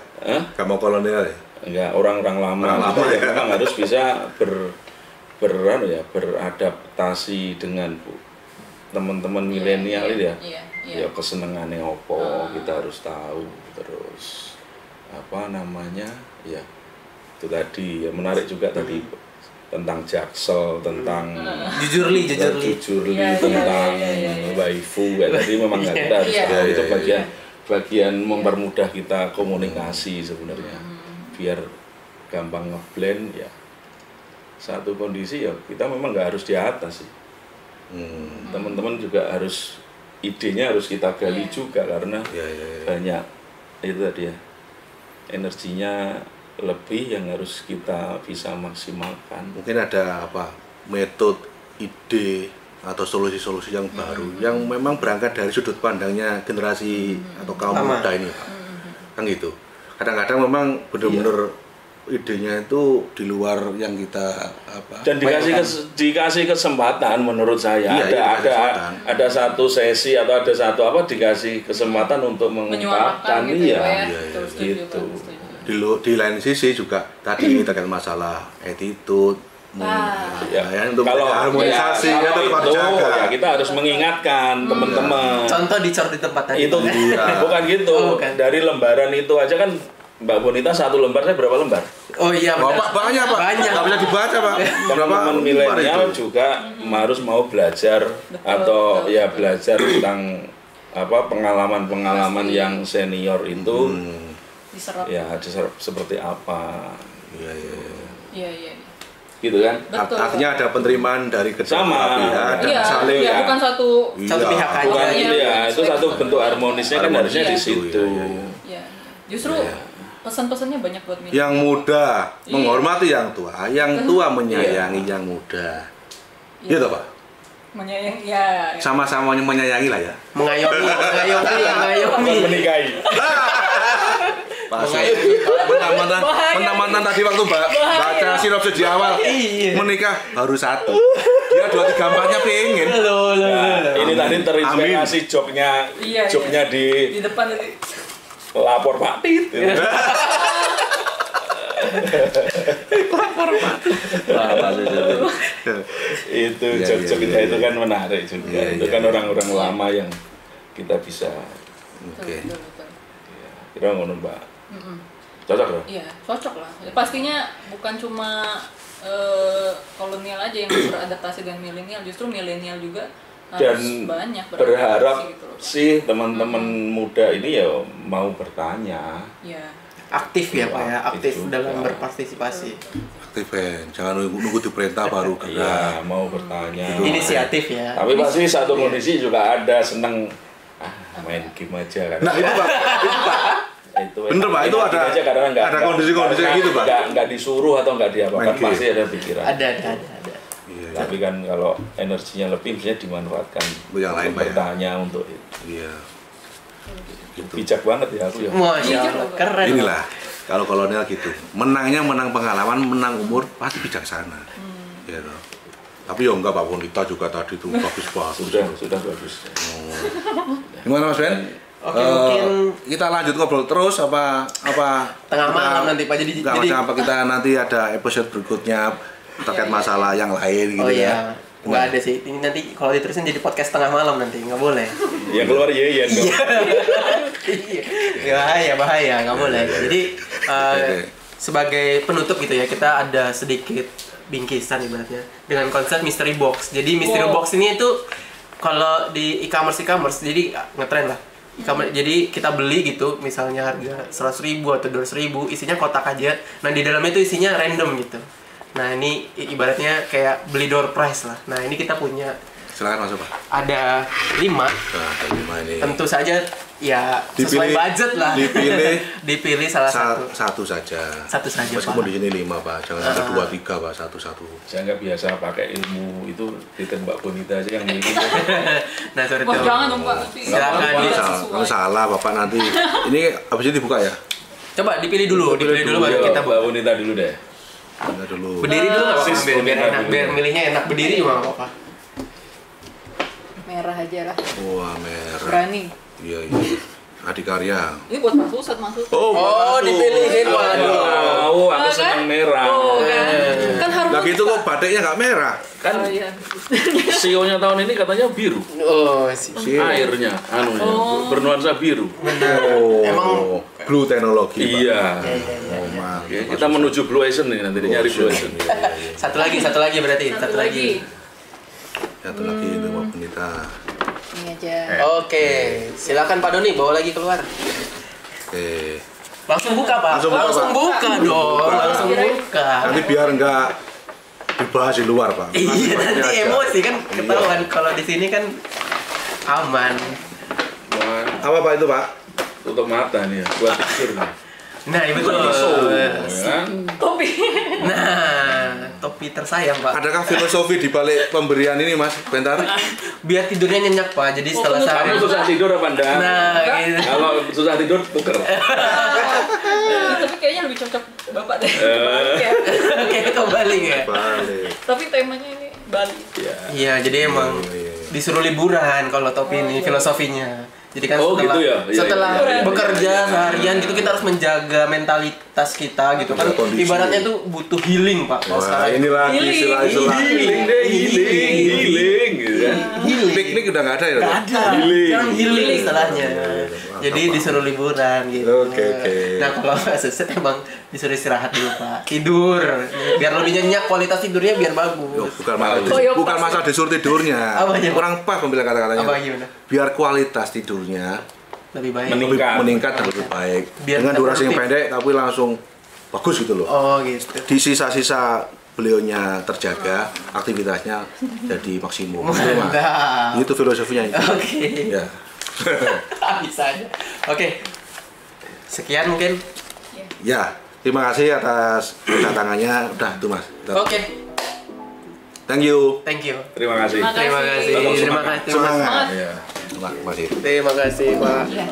Gak mau kolonial ya? Enggak, orang-orang lama ya. Memang harus bisa beradaptasi dengan teman-teman milenial ya. Ya kesenangannya opo kita harus tahu. Terus apa namanya? Ya itu tadi ya, menarik juga tadi tentang Jaksel, tentang jujurli tentang waifu ya. Tadi memang kita harus tahu itu bagian mempermudah kita komunikasi sebenarnya, biar gampang ngeblend ya. Satu kondisi ya kita memang nggak harus di atas sih. Teman-teman juga harus idenya harus kita gali juga karena banyak itu tadi ya, energinya lebih yang harus kita bisa maksimalkan. Mungkin ada metode, ide atau solusi-solusi yang baru yang memang berangkat dari sudut pandangnya generasi atau kaum muda ini, Pak. Kan gitu. Kadang-kadang memang benar-benar idenya itu di luar yang kita dan dikasih kesempatan menurut saya. Ada satu sesi atau ada satu dikasih kesempatan untuk mengungkapkan gitu. Di lain sisi juga tadi terkait masalah attitude, untuk harmonisasi kita harus mengingatkan teman-teman. Contoh dicor di tempat tadi. Itu bukan gitu. Dari lembaran itu aja kan Mbak Bonita satu lembarnya berapa lembar? Oh iya benar. Banyak Pak. Nggak bisa dibaca Pak. Teman-teman milenial juga harus mau belajar atau ya belajar tentang pengalaman-pengalaman yang senior itu. Diserap. Ya diserap seperti apa? Iya. Gitu kan? Artinya ada penerimaan dari kedua pihak, saling bukan satu pihak aja. Bukan itu satu bentuk harmonisnya kan harusnya di situ. Iya. Justru pesan-pesannya banyak buat milenial. Yang muda menghormati yang tua, yang tua menyayangi yang muda. Gitu Pak. Menyayangi sama-sama menyayangi lah ya. Mengayomi. Menikahi. Mentang-mentang tadi waktu baca sinopsis di awal menikah harus satu. Dia 2-3 4-nya pengen. Ini tadi terinspirasi jobnya di depan ini. Lapor Pak Tit. Itu jok-joknya itu kan menarik juga. Itu kan orang-orang lama yang kita bisa. Oke. Kira ngono Mbak. Cocok loh? Iya, cocok lah. Pastinya bukan cuma kolonial aja yang beradaptasi dengan milenial, justru milenial juga harus dan banyak berharap gitu loh. sih teman-teman muda ini ya mau bertanya. Iya. Aktif ya Pak ya, aktif juga. dalam berpartisipasi. Aktif jangan nunggu diperintah baru gerak. Iya, mau bertanya. Inisiatif ya. Tapi pasti satu kondisi juga ada seneng main game aja kan. Nah itu Pak. Itu bener Pak, itu ada kondisi-kondisi kayak gitu Pak. Nggak disuruh atau nggak diapakan, pasti ada pikiran. Ada. Iya. Tapi kan kalau energinya lebih, misalnya dimanfaatkan yang lain Pak ya. bertanya untuk itu. Iya. Gitu. Bijak banget ya aku ya. Masya Allah, keren. Inilah kalau kolonial gitu. Menangnya menang pengalaman, menang umur, pasti bijaksana. Gitu. Tapi ya enggak Pak Bonita juga tadi tuh bagus-bagus. Sudah bagus. Gimana Mas Ben? Oke, mungkin kita lanjut ngobrol terus apa tengah malam nanti Pak, jadi apa kita nanti ada episode berikutnya terkait masalah yang lain gitu ya. Nggak ada sih, ini nanti kalau diterusin jadi podcast tengah malam nanti, nggak boleh. Yang keluar iya dong. Bahaya, nggak boleh. Jadi sebagai penutup gitu ya, kita ada sedikit bingkisan ibaratnya dengan konsep mystery box. Jadi mystery box ini itu kalau di e-commerce jadi ngetren lah. Jadi kita beli gitu, misalnya harga 100.000 atau 200.000, isinya kotak aja. Nah di dalamnya itu isinya random gitu. Nah ini ibaratnya kayak beli door prize lah. Nah ini kita punya. Silakan masuk Pak. Ada 5. Nah, ada 5 ini. Tentu saja ya sesuai budget lah. Dipilih salah satu saja. Satu saja Meskipun Pak. di sini 5 Pak, jangan ada 2, 3 Pak, satu. Saya nggak biasa pakai ilmu itu, ditembak Bonita aja yang miliki. Nah sorry Wah, tuh. jangan dong Pak. Silakan. Kalau salah Bapak nanti. Ini habis ini dibuka ya? Coba dipilih dulu baru kita Mbak Bonita dulu deh. Kita dulu. berdiri dulu nggak Sis, apa-apa, biar Bonita enak, dulu. biar milihnya enak berdiri juga nggak apa-apa. Merah aja lah. Wah, merah. Berani. Iya. Adikarya. Ini buat Mas Pusat maksud. Oh, dipilihin, waduh. Tahu, aku senang merah. Oh, kan harus. Lagi itu kok batiknya nggak merah? Kan Oh, iya. CEO-nya tahun ini katanya biru. Oh, Airnya, bernuansa biru. Oh, Emang blue teknologi. Pak. Iya. Oh, Mas. Oke, kita menuju Blue Ocean nih, nanti dia nyari Blue Ocean. satu lagi berarti, satu lagi. Satu lagi itu Mbak Bonita. Ini aja. Oke, silakan Pak Doni bawa lagi keluar. Oke. Langsung buka Pak. Langsung buka, Pak. Dong, langsung buka. Nanti biar nggak dibahas di luar Pak. Iya, nanti aja. emosi kan ketahuan kalau di sini kan aman. Wah, Apa Pak itu Pak? tutup mata nih ya, buat tidur nih. Nah, itu Ya. Topi. Nah, topi tersayang Pak. Adakah filosofi di balik pemberian ini Mas? Bentar. Biar tidurnya nyenyak Pak. Jadi setelah menurut Kamu seharian. susah tidur apa enggak? Nah, gitu. Kalau susah tidur, tuker. Tapi kayaknya lebih cocok Bapak deh. Ya. Kayak kebalik ya. Balik. Tapi temanya ini Bali. Iya, jadi emang Iya. disuruh liburan kalau topi ini filosofinya. Jadi kan Oh, setelah, gitu ya? Iya, setelah iya. bekerja seharian gitu kita harus menjaga mentalitas kita gitu kan. Kondisi. Ibaratnya tuh butuh healing Pak. Kalau Wah, sekarang ini lagi istilah-istilah. Healing deh, healing gitu kan. Piknik udah nggak ada ya? nggak ada. Healing. Sekarang healing istilahnya. Jadi disuruh liburan gitu. Oke. Nah kalau nggak seset emang disuruh istirahat dulu Pak. Tidur. Biar lebih nyenyak, kualitas tidurnya biar Loh, bagus. bukan masalah disuruh tidurnya. Apanya, Pak? Kurang pas membilang kata-katanya. Apa gimana? Biar kualitas tidurnya Lebih baik. Meningkat. lebih meningkat dan lebih baik. Biar Dengan kita durasi yang produktif. pendek tapi langsung bagus gitu loh. Oh gitu. Di sisa-sisa beliaunya terjaga, aktivitasnya jadi maksimum. Itu, Mas. Mantap. Itu filosofinya itu. Oke. Ya. Bisa aja. Oke. Sekian mungkin. Ya, terima kasih atas kedatangannya. Udah itu Mas. Oke. Thank you. Thank you. Terima kasih. Makasih. Terima kasih. Tetap Terima semangat. kasih. Semangat. Semangat. Iya. Terima kasih. Terima kasih Pak. Iya.